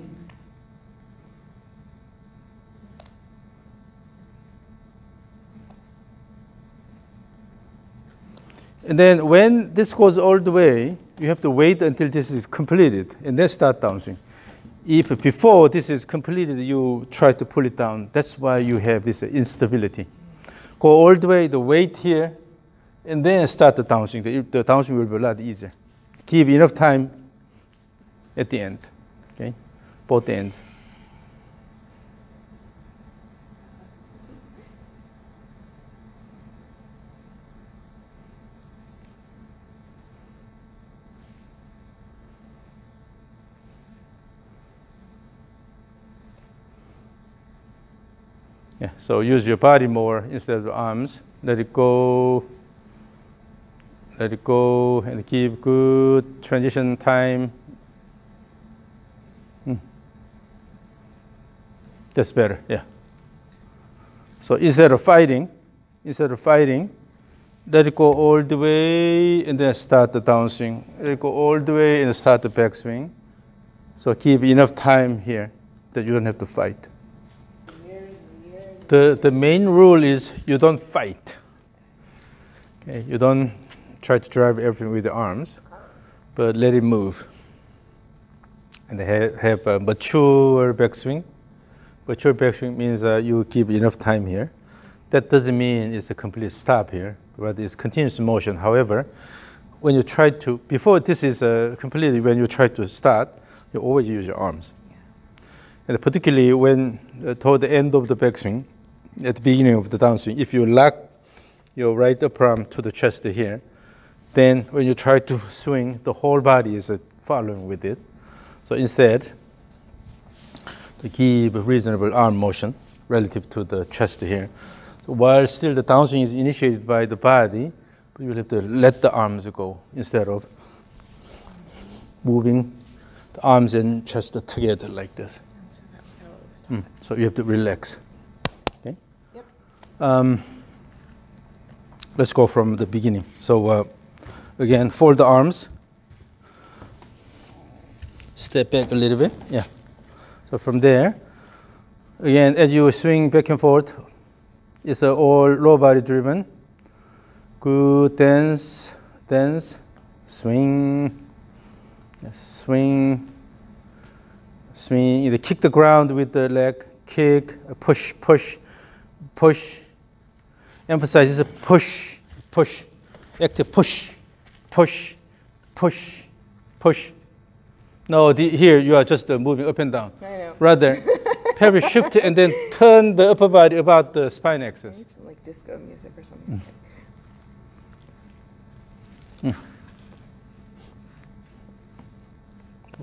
then when this goes all the way, you have to wait until this is completed, and then start downswing. If before this is completed, you try to pull it down, that's why you have this instability. Go all the way, the weight here, and then start the downswing. The downswing will be a lot easier. Give enough time at the end, okay? Both ends. Yeah, so use your body more instead of the arms. Let it go, and give good transition time. That's better, yeah. So instead of fighting, let it go all the way and then start the downswing. Let it go all the way and start the backswing. So keep enough time here that you don't have to fight. The main rule is you don't fight. Okay, you don't try to drive everything with the arms, but let it move. And have a mature backswing. Mature backswing means you give enough time here. That doesn't mean it's a complete stop here, but it's continuous motion. However, when you try to, before this is completed, when you try to start, you always use your arms. And particularly when toward the end of the backswing, at the beginning of the downswing, if you lock your right upper arm to the chest here, then when you try to swing, the whole body is following with it. So instead, to give a reasonable arm motion relative to the chest here. So while still the downswing is initiated by the body, but you will have to let the arms go instead of moving the arms and chest together like this. So that was how it was started. So you have to relax. Okay. Yep. Let's go from the beginning. So again, fold the arms. Step back a little bit. Yeah. So from there, again, as you swing back and forth, it's all lower body driven. Good dance, swing, swing, swing. Either kick the ground with the leg, kick, push, push, push. Emphasize is a push, push, active push, push, push, push. No, here you are just moving up and down. I know. Rather, pelvis shift and then turn the upper body about the spine axis. I need some like disco music or something.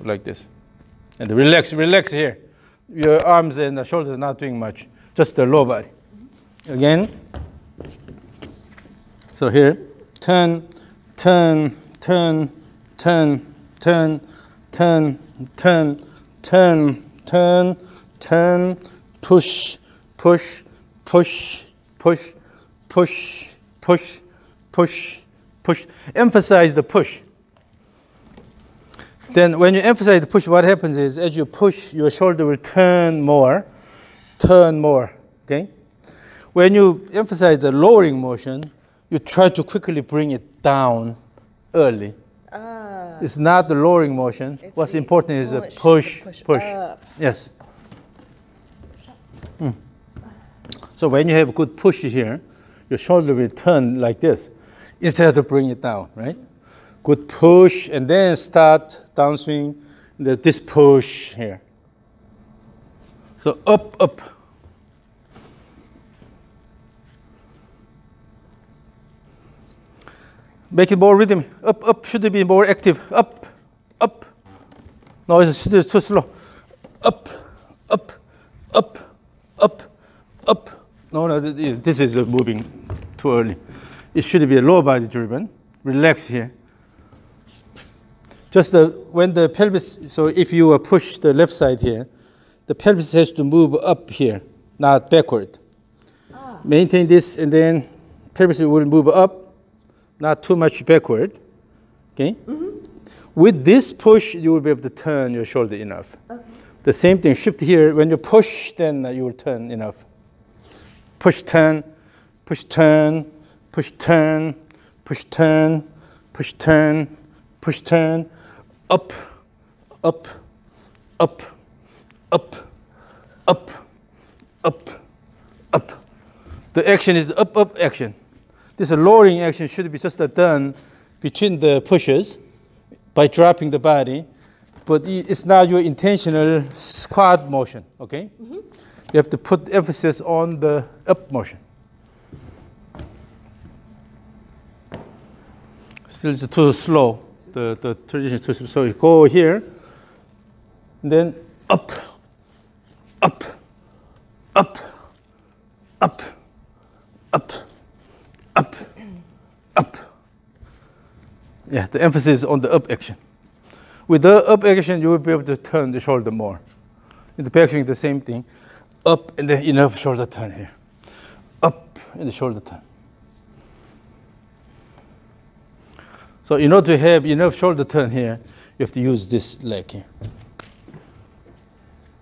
Like this. And relax, relax here. Your arms and the shoulders are not doing much, just the lower body. Again. So here, turn, turn, turn, turn, turn, turn, turn, turn, turn, turn, push, push, push, push, push, push, push, push. Emphasize the push. Then when you emphasize the push, what happens is as you push, your shoulder will turn more, okay? When you emphasize the lowering motion, you try to quickly bring it down early. It's not the lowering motion. What's important is the push, push. Up. Yes. So when you have a good push here, your shoulder will turn like this instead of bring it down, right? Good push, and then start downswing, this push here. So up, up. Make it more rhythm. Up, up should be more active. Up, up. No, it's too slow. Up, up, up, up, up. No, this is moving too early. It should be a lower body driven. Relax here. Just when the pelvis, so if you push the left side here, the pelvis has to move up here, not backward. Maintain this, and then pelvis will move up, not too much backward. Okay? With this push, you will be able to turn your shoulder enough. Okay. The same thing, shift here. When you push, then you will turn enough. Push, turn, push, turn, push, turn, push, turn, push, turn, push, turn. Up, up, up, up, up, up, up. The action is up, up action. This lowering action should be just done between the pushes by dropping the body, but it's not your intentional squat motion, okay? You have to put emphasis on the up motion. Still it's too slow. The transition is too slow. So you go here, and then up, up, up, up, up, up, up. Yeah, the emphasis on the up action. With the up action, you will be able to turn the shoulder more. In the backswing, the same thing. Up, and then enough shoulder turn here. Up, and the shoulder turn. So in order to have enough shoulder turn here, you have to use this leg here.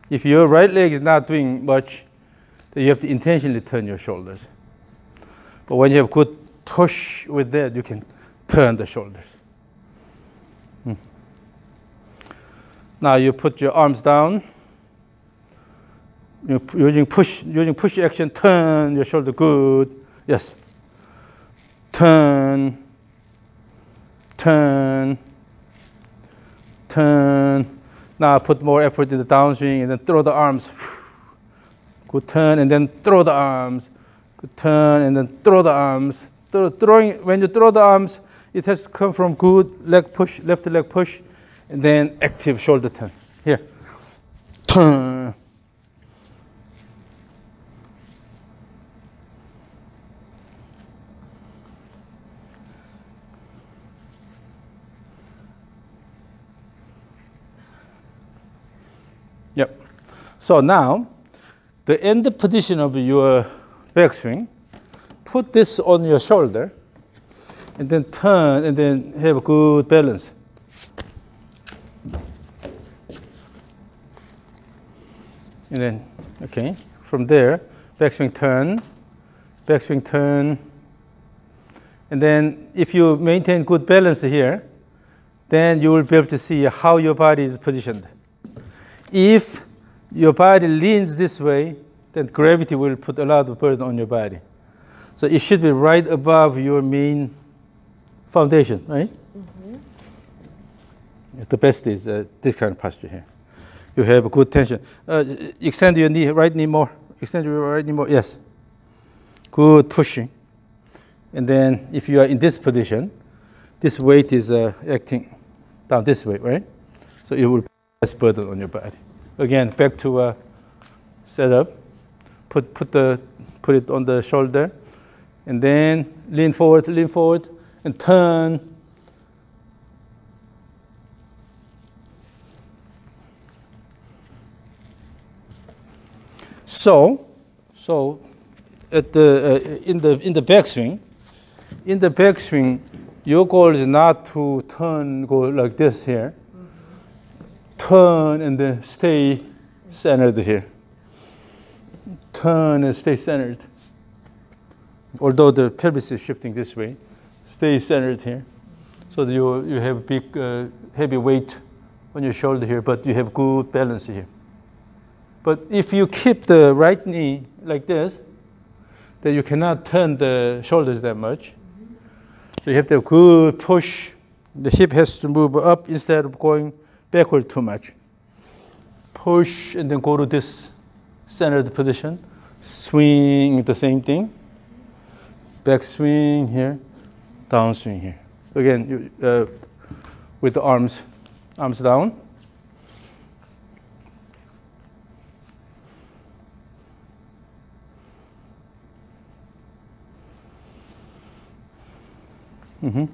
If your right leg is not doing much, then you have to intentionally turn your shoulders. But when you have good push with that, you can turn the shoulders. Now you put your arms down. Using push action, turn your shoulder good. Yes. Turn. Turn, turn. Now put more effort in the downswing and then throw the arms. Good turn and then throw the arms. Good turn and then throw the arms. When you throw the arms, it has to come from good leg push, left leg push, and then active shoulder turn. Here. Turn. Yep. So now, the end position of your backswing, put this on your shoulder, and then turn, and then have a good balance. And then, okay, from there, backswing turn, and then if you maintain good balance here, then you will be able to see how your body is positioned. If your body leans this way, then gravity will put a lot of burden on your body. So it should be right above your main foundation, right? The best is this kind of posture here. You have good tension. Extend your knee, right knee more. Extend your right knee more. Yes. Good pushing. And then if you are in this position, this weight is acting down this way, right? So it will put less burden on your body. Again, back to setup. Put it on the shoulder, and then lean forward, and turn. So at the in the backswing, your goal is not to go like this here. Turn and then stay centered here. Turn and stay centered. Although the pelvis is shifting this way, stay centered here. So that you have big heavy weight on your shoulder here, but you have good balance here. But if you keep the right knee like this, then you cannot turn the shoulders that much. So you have to have good push. The hip has to move up instead of going backward too much. Push and then go to this centered position. Swing, the same thing. Back swing here, down swing here. Again, with the arms down. Mm-hmm.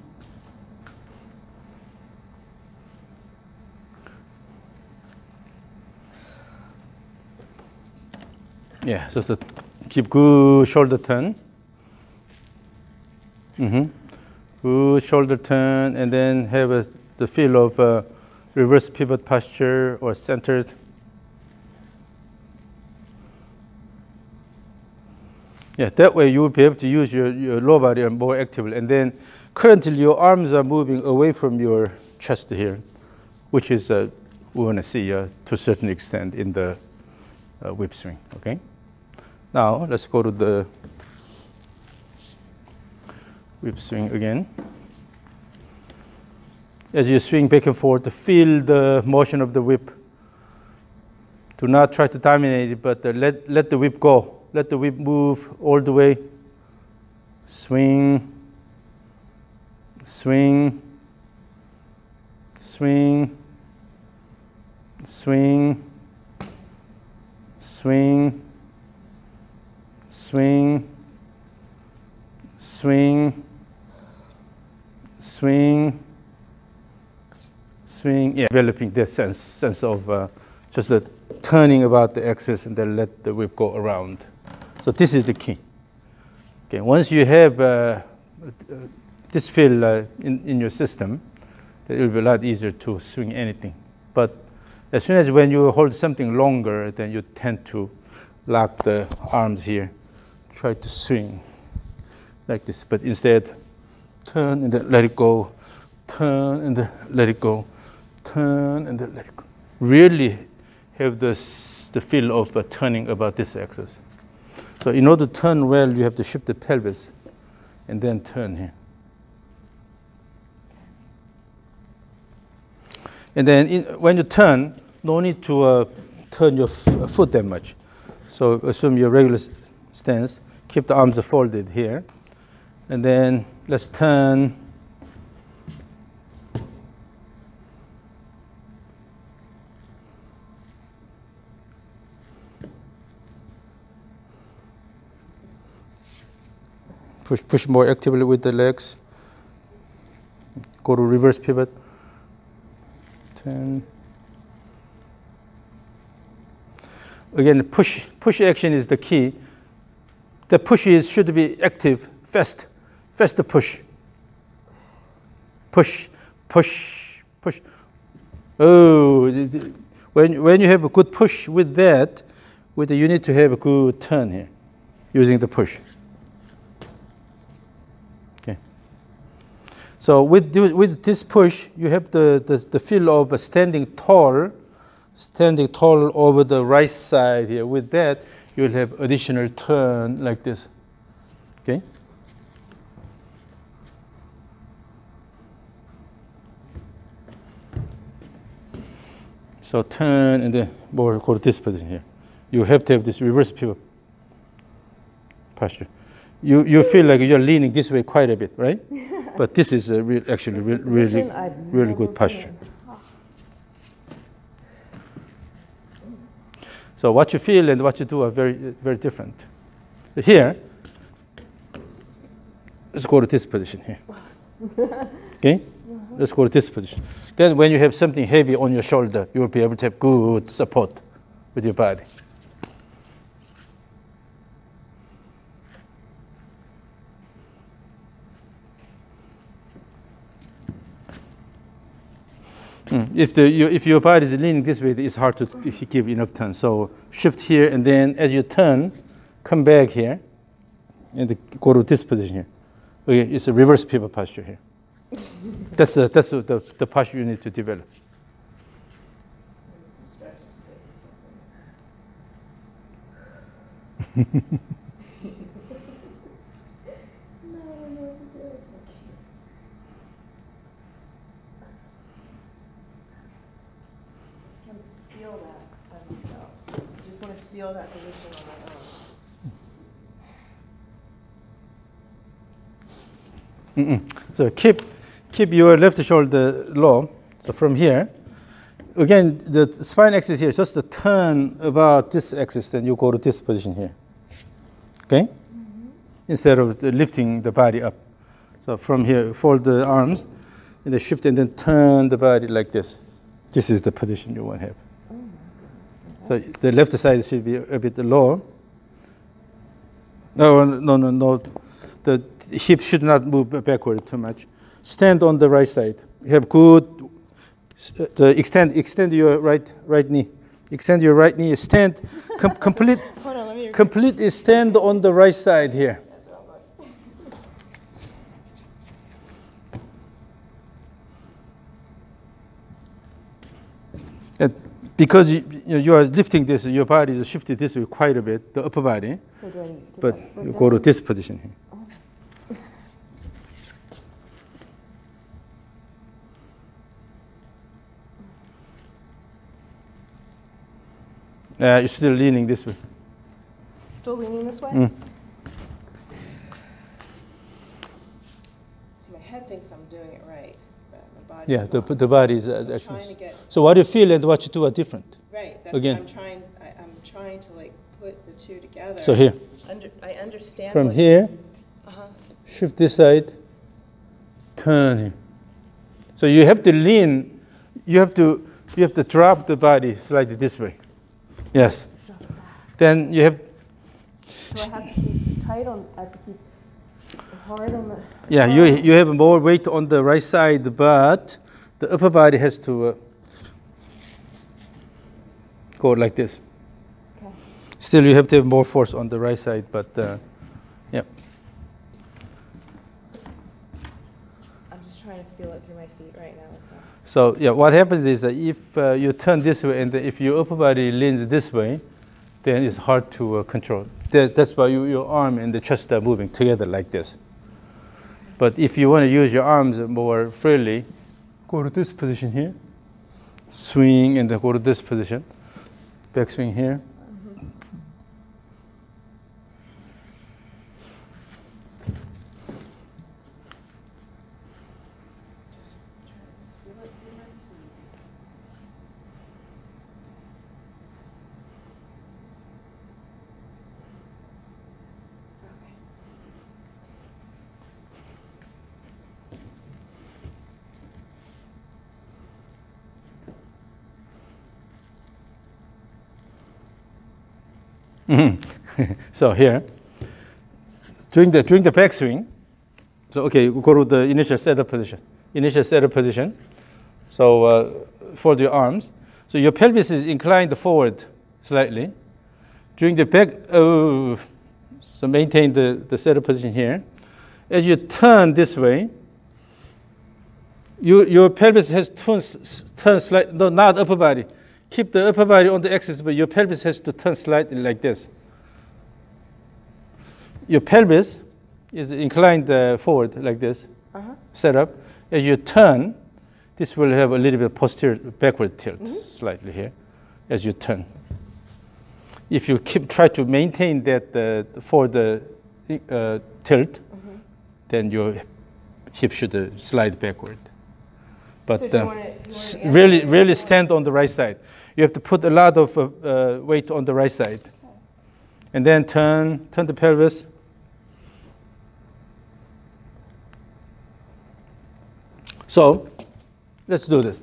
Yeah, so keep good shoulder turn. Mm-hmm. Good shoulder turn, and then have the feel of reverse pivot posture or centered. Yeah, that way you will be able to use your lower body more actively. And then currently your arms are moving away from your chest here, which is we want to see to a certain extent in the whip swing. Okay. Now let's go to the whip swing again. As you swing back and forth, feel the motion of the whip. Do not try to dominate it, but let the whip go. Let the whip move all the way. Swing, swing, swing, swing, swing, swing, swing, swing, swing. Yeah, developing this sense of just the turning about the axis and then let the whip go around. So this is the key. Okay, once you have this feel in your system, then it will be a lot easier to swing anything. But as soon as when you hold something longer, then you tend to lock the arms here, try to swing like this. But instead, turn and then let it go, turn and then let it go, turn and then let it go. Really have the feel of turning about this axis. So in order to turn well, you have to shift the pelvis and then turn here. And then when you turn, no need to turn your foot that much. So assume your regular stance, keep the arms folded here. And then let's turn. Push more actively with the legs. Go to reverse pivot. 10. Again, push action is the key. The push should be active, fast push. Push. Oh, when you have a good push with that, you need to have a good turn here, using the push. So with this push, you have the feel of standing tall over the right side here. With that, you will have additional turn like this. Okay. So turn and then more go to this position here. You have to have this reverse pivot posture. You feel like you're leaning this way quite a bit, right? But this is actually really good posture. So what you feel and what you do are very, very different. Here, let's go to this position here. Okay? Let's go to this position. Then when you have something heavy on your shoulder, you will be able to have good support with your body. If your body is leaning this way, it's hard to give enough turn. So shift here, and then as you turn, come back here, and go to this position here. Okay, it's a reverse pivot posture here. That's the posture you need to develop. Feel that by myself. I just want to feel that position on my own. So keep your left shoulder low. So from here, again, the spine axis here, just to turn about this axis, then you go to this position here. Okay? Instead of lifting the body up. So from here, fold the arms, and then shift, and then turn the body like this. This is the position you want to have. So the left side should be a bit lower. No. The hip should not move backward too much. Stand on the right side. You have good. Extend your right knee. Extend your right knee. Stand. Completely stand on the right side here. And because you are lifting this, your body is shifted this way quite a bit, the upper body. So do I need to but you go to this position here. You're still leaning this way. Still leaning this way? So my head thinks I'm doing it right, but my body. Yeah, the body is so actually. So what you feel and what you do are different. Right. That's Again. I'm trying to like put the two together. So here. I understand. From here, Uh-huh. shift this side, turn here. So you have to lean. You have to drop the body slightly this way. Yes. Then you have. So I have to keep tight on. I have to keep hard on the. Yeah, you have more weight on the right side, but the upper body has to go like this. Okay. Still, you have to have more force on the right side, but yeah. I'm just trying to feel it through my feet right now. That's all. So yeah, what happens is that if you turn this way and if your upper body leans this way, then it's hard to control. That's why your arm and the chest are moving together like this. But if you want to use your arms more freely, go to this position here, swing, and then go to this position, back swing here. So here, during the backswing, so okay, we go to the initial setup position. So fold your arms. So your pelvis is inclined forward slightly. During the back, so maintain the setup position here. As you turn this way, your pelvis has turned slightly, no, not upper body. Keep the upper body on the axis, but your pelvis has to turn slightly like this. Your pelvis is inclined forward like this, set up. As you turn, this will have a little bit posterior backward tilt slightly here as you turn. If you try to maintain that for the tilt, then your hip should slide backward. But really stand on the right side. You have to put a lot of weight on the right side. And then turn the pelvis. So let's do this.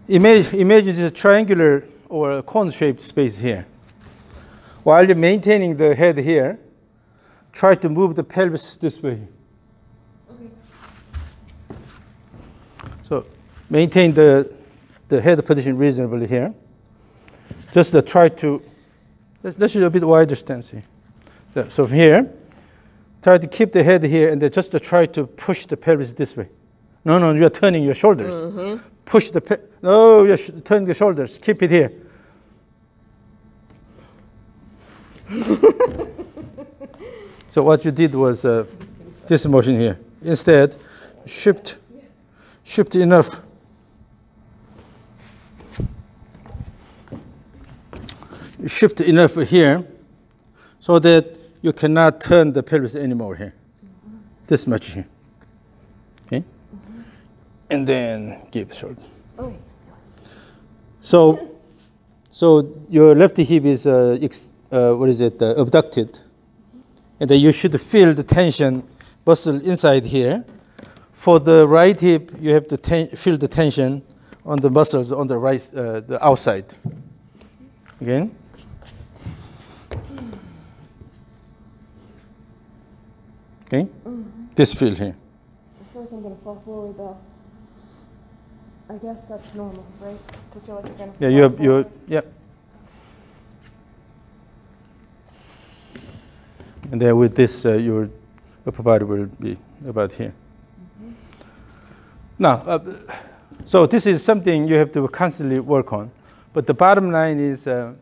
Imagine this triangular or cone-shaped space here. While you're maintaining the head here, try to move the pelvis this way. Okay. So maintain the head position reasonably here. Just try to, let's do a bit wider stance here. So from here, try to keep the head here and then just try to push the pelvis this way. No, you're turning your shoulders. Push the no, you're turning the shoulders. Keep it here. So what you did was this motion here. Instead, shift enough. Shift enough here so that you cannot turn the pelvis anymore here. This much here. Okay? And then give shoulder. Okay. So your left hip is abducted, and then you should feel the tension muscle inside here. For the right hip, you have to feel the tension on the muscles on the right, the outside. Again. Okay. This feel here. I feel like I'm gonna fall forward though. I guess that's normal, right? To feel like you're gonna fall forward. Yeah. And then with this, your upper body will be about here. Now, so this is something you have to constantly work on. But the bottom line is, the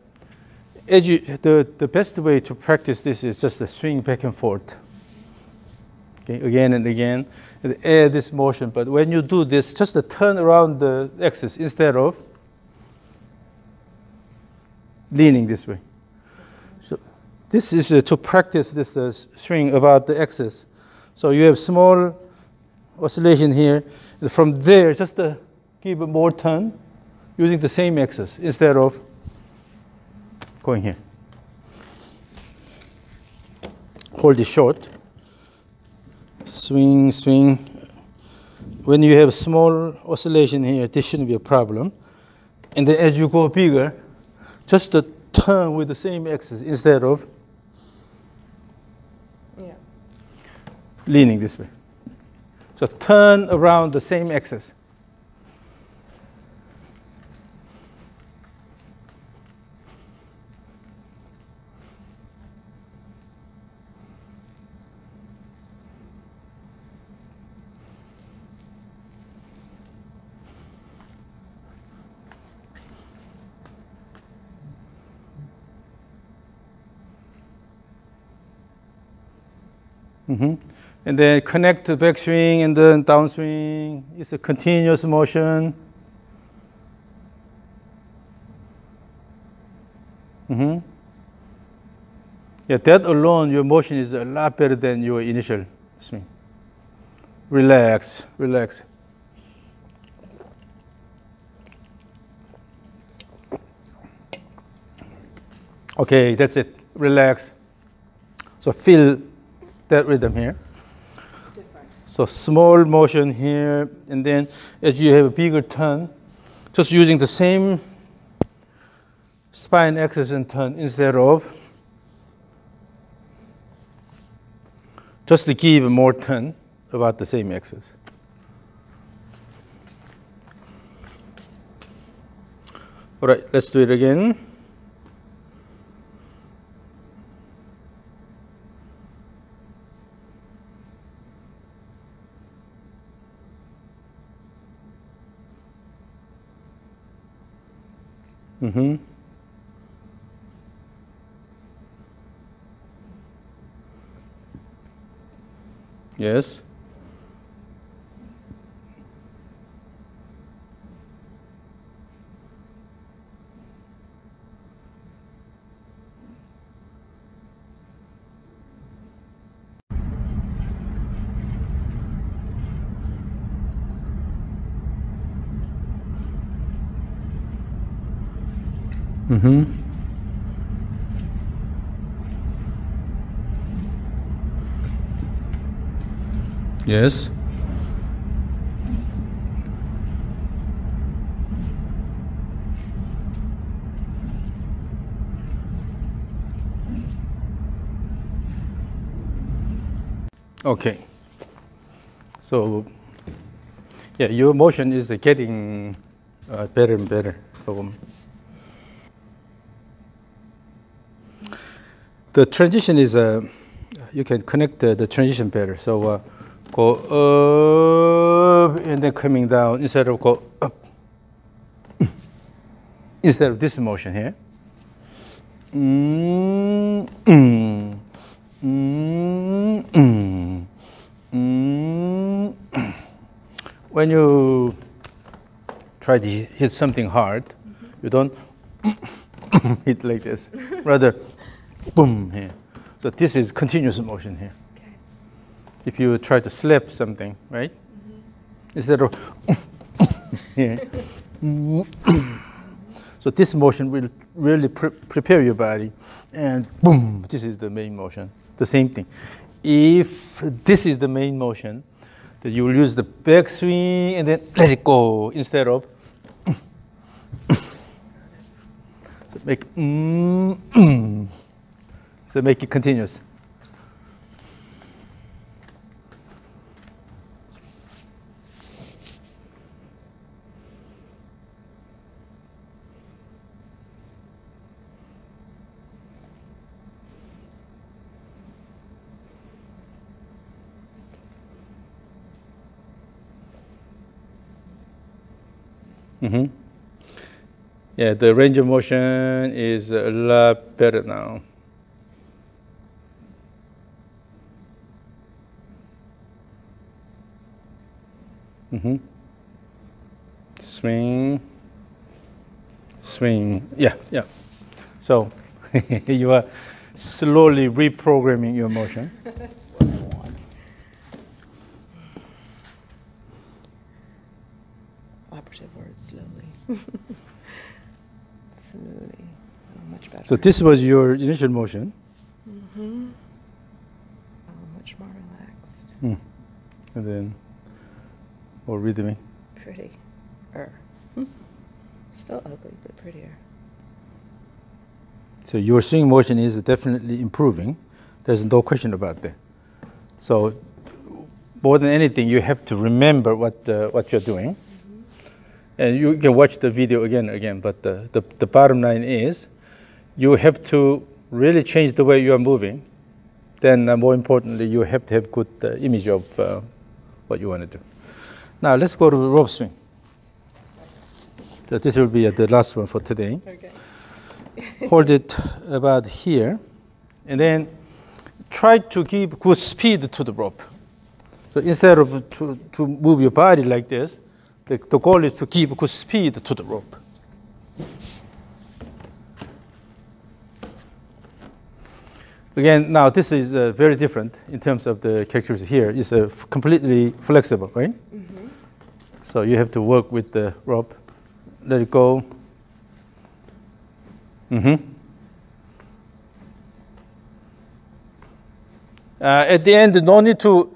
best way to practice this is just to swing back and forth. Okay, again and again, and add this motion. But when you do this, just to turn around the axis instead of leaning this way. So this is to practice this swing about the axis. So you have small oscillation here. From there, just to give a more turn using the same axis instead of going here. Hold it short. Swing. When you have small oscillation here, this shouldn't be a problem. And then as you go bigger, just to turn with the same axis instead of leaning this way. So turn around the same axis. And then connect the backswing and then downswing. It's a continuous motion. Yeah, that alone, your motion is a lot better than your initial swing. Relax. Okay, that's it. Relax. So feel that rhythm here. It's different. So small motion here, and then as you have a bigger turn, just using the same spine axis and turn instead of just to give more turn about the same axis. All right, let's do it again. Yes. Mm-hmm. Yes. Okay. So, yeah, your motion is getting better and better. The transition is, you can connect the transition better. So go up and then coming down instead of go up. Instead of this motion here. When you try to hit something hard, you don't hit like this. Rather, boom here. So this is continuous motion here. Okay. If you try to slap something, right? Instead of here. So this motion will really prepare your body, and boom, this is the main motion. The same thing. If this is the main motion, then you will use the back swing and then let it go instead of so make so make it continuous. Mm-hmm. Yeah, the range of motion is a lot better now. Mm-hmm. Swing, swing. Yeah, yeah. So you are slowly reprogramming your motion. That's what I want. Operative word, slowly. Smoothly. Oh, much better. So this was your initial motion. Mm-hmm. Oh, much more relaxed. And then more rhythmic. Pretty. Still ugly, but prettier. So your swing motion is definitely improving. There's no question about that. So more than anything, you have to remember what you're doing. And you can watch the video again and again, but the bottom line is you have to really change the way you are moving. Then more importantly, you have to have good image of what you want to do. Now let's go to the rope swing. So this will be the last one for today. Okay. Hold it about here, and then try to give good speed to the rope. So instead of to move your body like this, the goal is to give good speed to the rope. Again, now this is very different in terms of the characteristics here. It's completely flexible, right? Mm-hmm. So you have to work with the rope. Let it go. Mm-hmm. At the end, no need to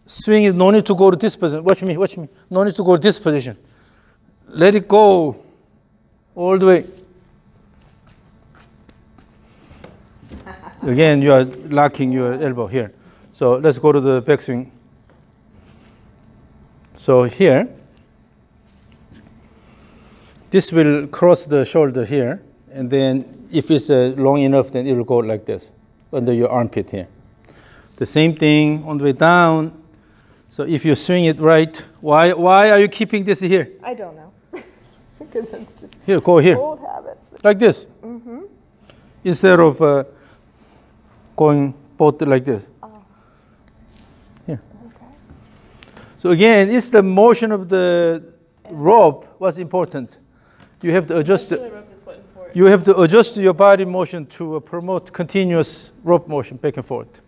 swing it, no need to go to this position. Watch me, watch me. No need to go to this position. Let it go all the way. Again, you are locking your elbow here. So let's go to the backswing. So here, this will cross the shoulder here, and then if it's long enough, then it will go like this, under your armpit here. The same thing on the way down. So if you swing it right, why are you keeping this here? I don't know. Because it's just Here, go here. old habits. Like this. Mm-hmm. Instead of going both like this. Oh. Here. Okay. So again, it's the motion of the rope what's important. You have to adjust. You have to adjust your body motion to promote continuous rope motion back and forth.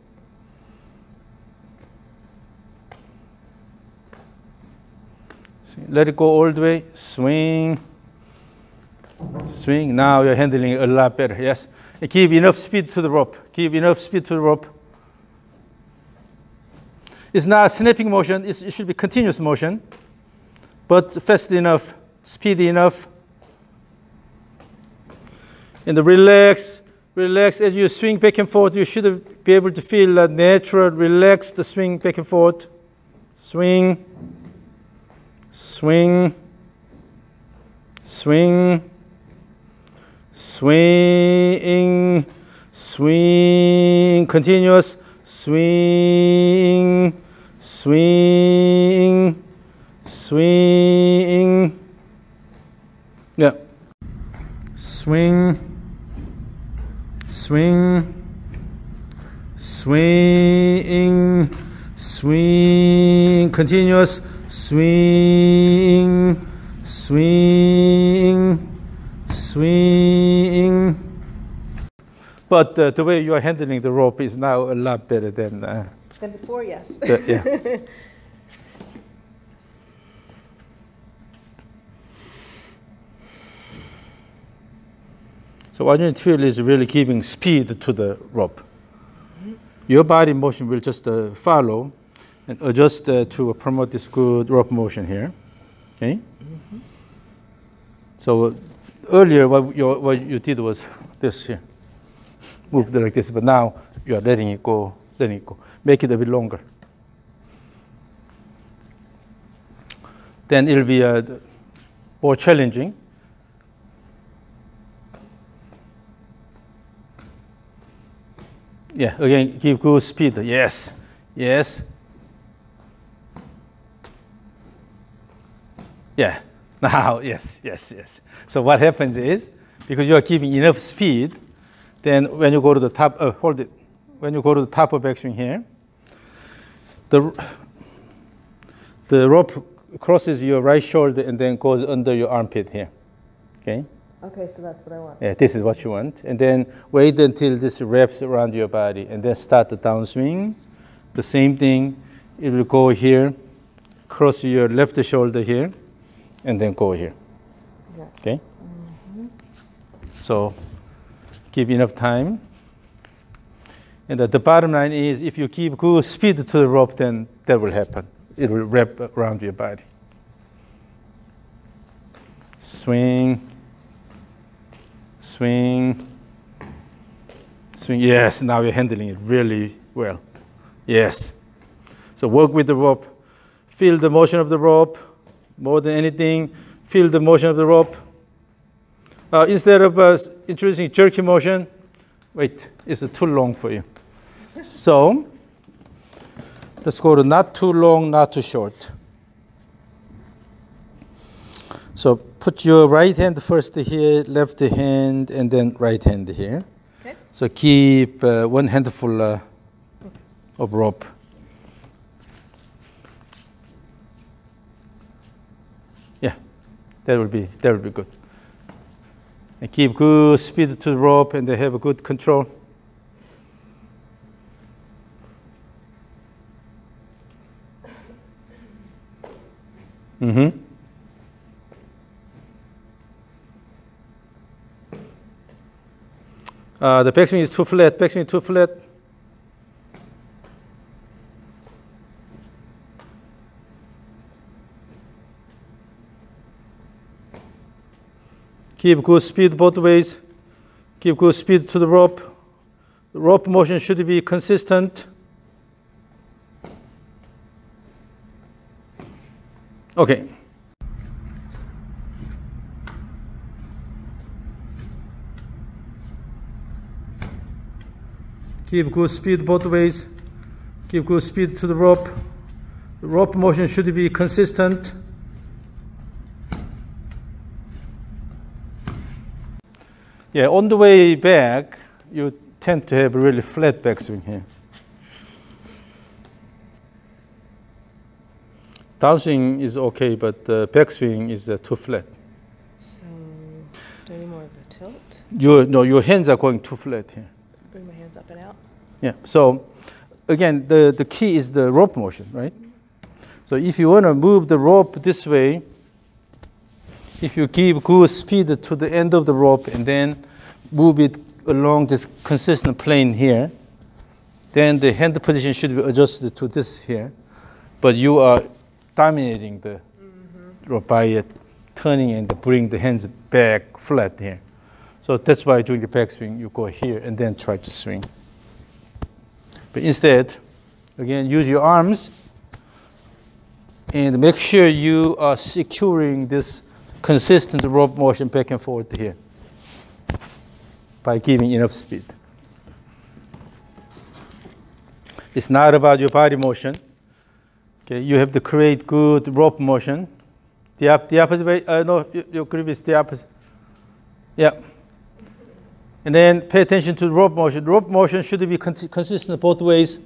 Let it go all the way. Swing. Swing. Now you're handling it a lot better. Yes. And give enough speed to the rope. Give enough speed to the rope. It's not a snapping motion. It should be continuous motion, but fast enough, speedy enough. And relax. Relax as you swing back and forth. You should be able to feel a natural, relaxed swing back and forth. Swing. Swing. Swing. Swing, swing, continuous, swing, swing, swing, yeah, swing, swing, swing, swing, continuous, swing, swing, swing. But the way you are handling the rope is now a lot better than before, yes. Yeah. So what you need to feel is really giving speed to the rope. Your body motion will just follow and adjust to promote this good rope motion here. Okay. So earlier, what you did was this here. Moved like this, but now you are letting it go, letting it go. Make it a bit longer. Then it'll be more challenging. Yeah, again, give good speed. Yes, yes. Yeah, now, yes, yes, yes. So what happens is, because you are giving enough speed, then when you go to the top, hold it. When you go to the top of backswing here, the rope crosses your right shoulder and then goes under your armpit here. Okay? Okay, so that's what I want. Yeah, this is what you want. And then wait until this wraps around your body and then start the downswing. The same thing, it will go here, cross your left shoulder here, and then go here. Yeah. Okay? So give enough time. And the bottom line is, if you give good speed to the rope, then that will happen. It will wrap around your body. Swing, swing, swing. Yes, now you're handling it really well. Yes. So work with the rope. Feel the motion of the rope. More than anything, feel the motion of the rope. Instead of introducing jerky motion, wait, it's too long for you. So let's go to not too long, not too short. So put your right hand first here, left hand, and then right hand here. Okay. So keep one handful of rope. Yeah, that will be good. And keep good speed to the rope, and they have a good control. The backswing is too flat. Backswing is too flat. Keep good speed both ways. Keep good speed to the rope. The rope motion should be consistent. Okay. Keep good speed both ways. Keep good speed to the rope. The rope motion should be consistent. Yeah, on the way back, you tend to have a really flat backswing here. Downswing is okay, but the backswing is too flat. So, do any more of a tilt? Your hands are going too flat here. Bring my hands up and out. Yeah, so again, the key is the rope motion, right? So if you want to move the rope this way, if you give good speed to the end of the rope and then move it along this consistent plane here, then the hand position should be adjusted to this here. But you are dominating the rope by turning and bring the hands back flat here. So that's why doing the backswing, you go here and then try to swing. But instead, again, use your arms and make sure you are securing this consistent rope motion back and forth here by giving enough speed. It's not about your body motion. Okay, you have to create good rope motion. The opposite way, no, your grip is the opposite. Yeah. And then pay attention to the rope motion. Rope motion should be consistent both ways.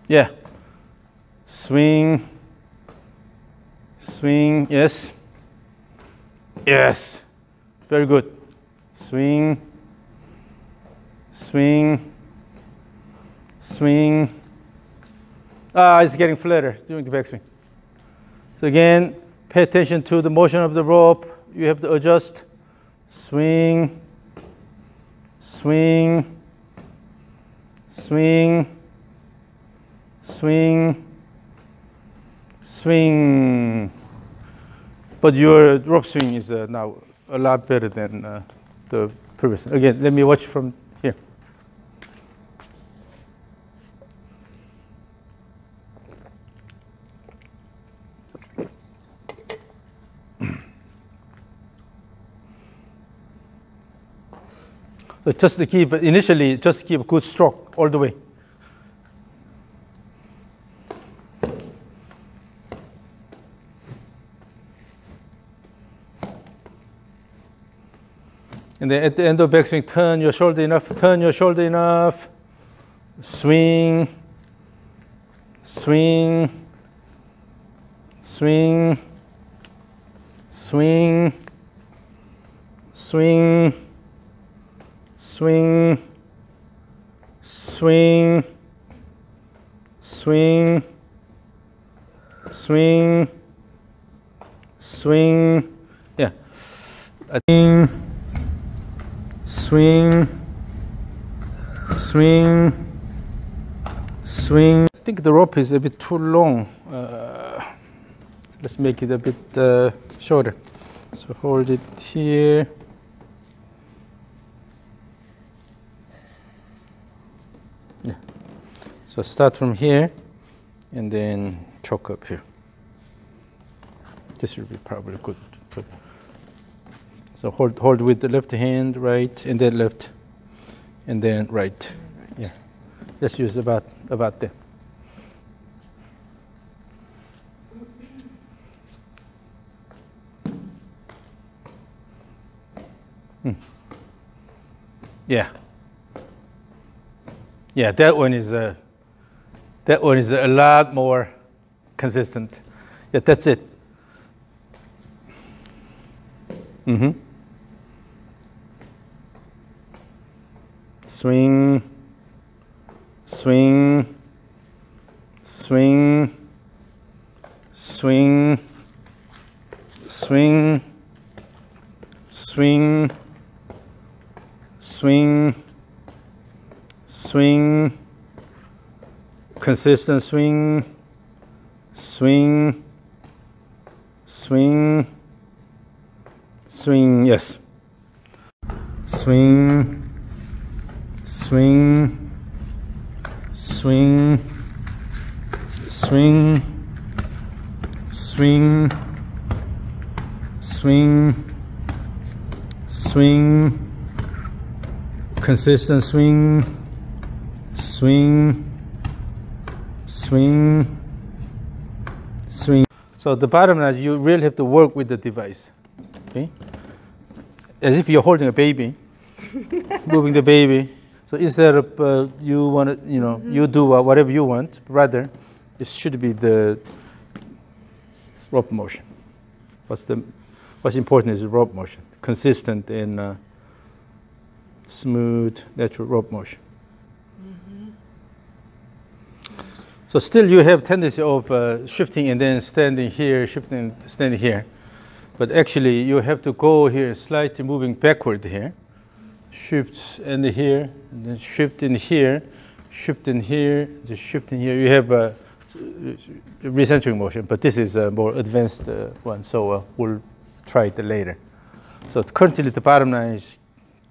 Yeah. Swing. Swing. Yes. Yes. Very good. Swing. Swing. Swing. Ah, it's getting flatter during the backswing. So again, pay attention to the motion of the rope. You have to adjust. Swing. Swing. Swing. Swing. Swing. But your rope swing is now a lot better than the previous. Again, let me watch from here. So just to keep, initially, just keep a good stroke all the way. And then at the end of backswing, turn your shoulder enough, turn your shoulder enough. Swing, swing, swing, swing, swing, swing, swing, swing, swing, swing. Yeah. Swing, swing, swing. I think the rope is a bit too long. So let's make it a bit shorter. So hold it here. Yeah. So start from here and then choke up here. This will be probably good. So hold with the left hand, right, and then left, and then right. Yeah, just use about that. Yeah. Yeah, that one is a lot more consistent. Yeah, that's it. Mm-hmm. Swing, swing, swing, swing, swing, swing, swing, swing, consistent swing, swing, swing, swing, yes. Swing, swing, swing, swing, swing, swing, swing, consistent swing, swing, swing, swing. So the bottom line is you really have to work with the device, okay? As if you're holding a baby, moving the baby. So instead of you want to, you do whatever you want, rather, it should be the rope motion. What's important is the rope motion, consistent and smooth, natural rope motion. Mm-hmm. So still you have tendency of shifting and then standing here, shifting, standing here. But actually you have to go here, slightly moving backward here. Shift and here, and then shift in here, shift in here, just shift in here. You have a recentering motion, but this is a more advanced one, so we'll try it later. So currently the bottom line is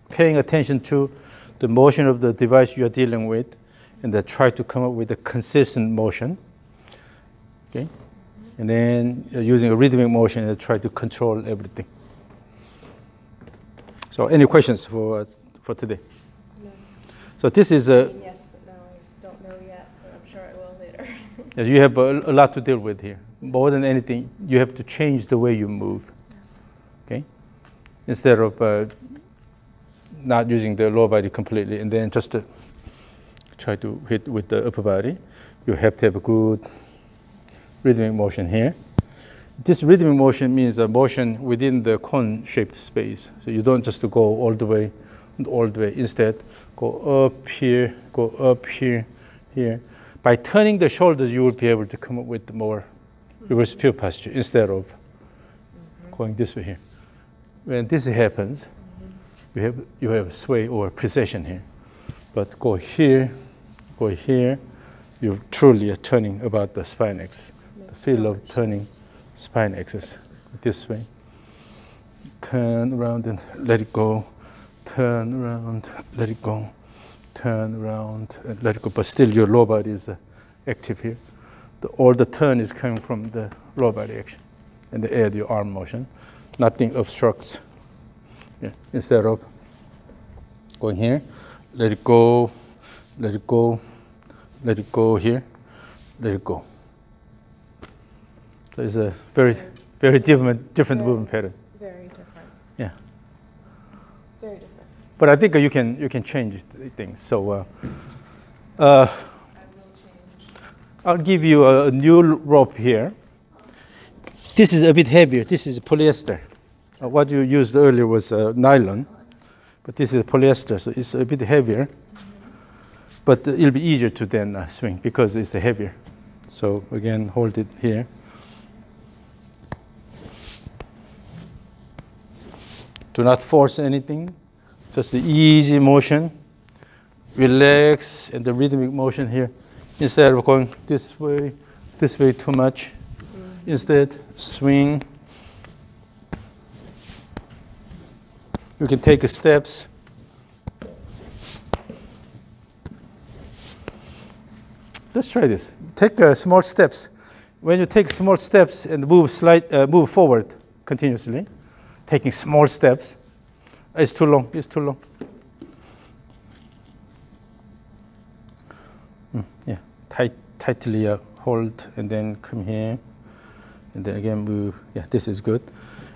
paying attention to the motion of the device you are dealing with, and then try to come up with a consistent motion. Okay, and then using a rhythmic motion and try to control everything. So any questions for today? No. So this is a. Yes, but no, I don't know yet, but I'm sure I will later. You have a lot to deal with here. More than anything, you have to change the way you move. Okay, instead of not using the lower body completely, and then just try to hit with the upper body, you have to have a good rhythmic motion here. This rhythmic motion means a motion within the cone-shaped space. So you don't just go all the way. Instead, go up here, here. By turning the shoulders, you will be able to come up with more reverse pivot posture instead of going this way here. When this happens, you have sway or precession here. But go here, you truly are turning about the spine axis. The feel of turning spine axis this way. Turn around and let it go. Turn around, let it go. Turn around and let it go. But still your lower body is active here. All the turn is coming from the lower body action and the add your arm motion. Nothing obstructs. Yeah. Instead of going here, let it go, let it go, let it go here, let it go. So it's a very different movement pattern. Very different. Yeah. Very different. But I think you can change things. So I will change. I'll give you a new rope here. This is a bit heavier. This is polyester. What you used earlier was nylon, but this is polyester, so it's a bit heavier. But it'll be easier to then swing because it's heavier. So again, hold it here. Do not force anything. Just the easy motion. Relax, and the rhythmic motion here. Instead of going this way too much. Instead, swing. You can take steps. Let's try this. Take small steps. When you take small steps and move forward continuously, taking small steps. It's too long. It's too long. Yeah, tightly hold, and then come here, and then again move. Yeah, this is good.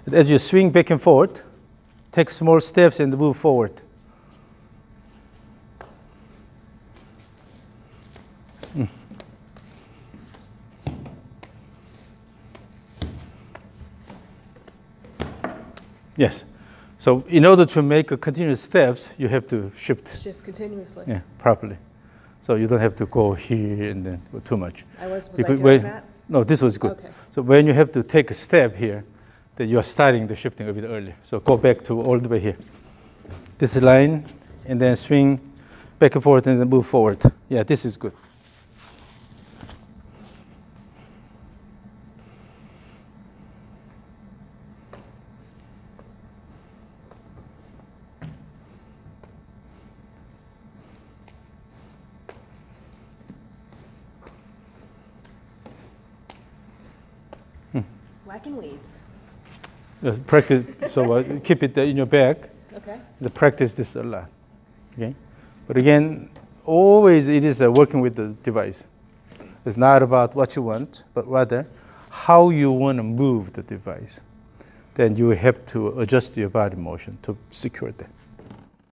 And as you swing back and forth, take small steps and move forward. Yes. So in order to make a continuous steps, you have to shift. Shift continuously. Yeah, properly. So you don't have to go here and then go too much. Was I doing that? No, this was good. Okay. So when you have to take a step here, then you are starting the shifting a bit earlier. So go back to all the way here. This line, and then swing back and forth and then move forward. Yeah, this is good. Whacking weeds. Just practice, so keep it in your bag. Okay. Practice this a lot. Okay, but again, always it is working with the device. It's not about what you want, but rather how you want to move the device. Then you have to adjust your body motion to secure that.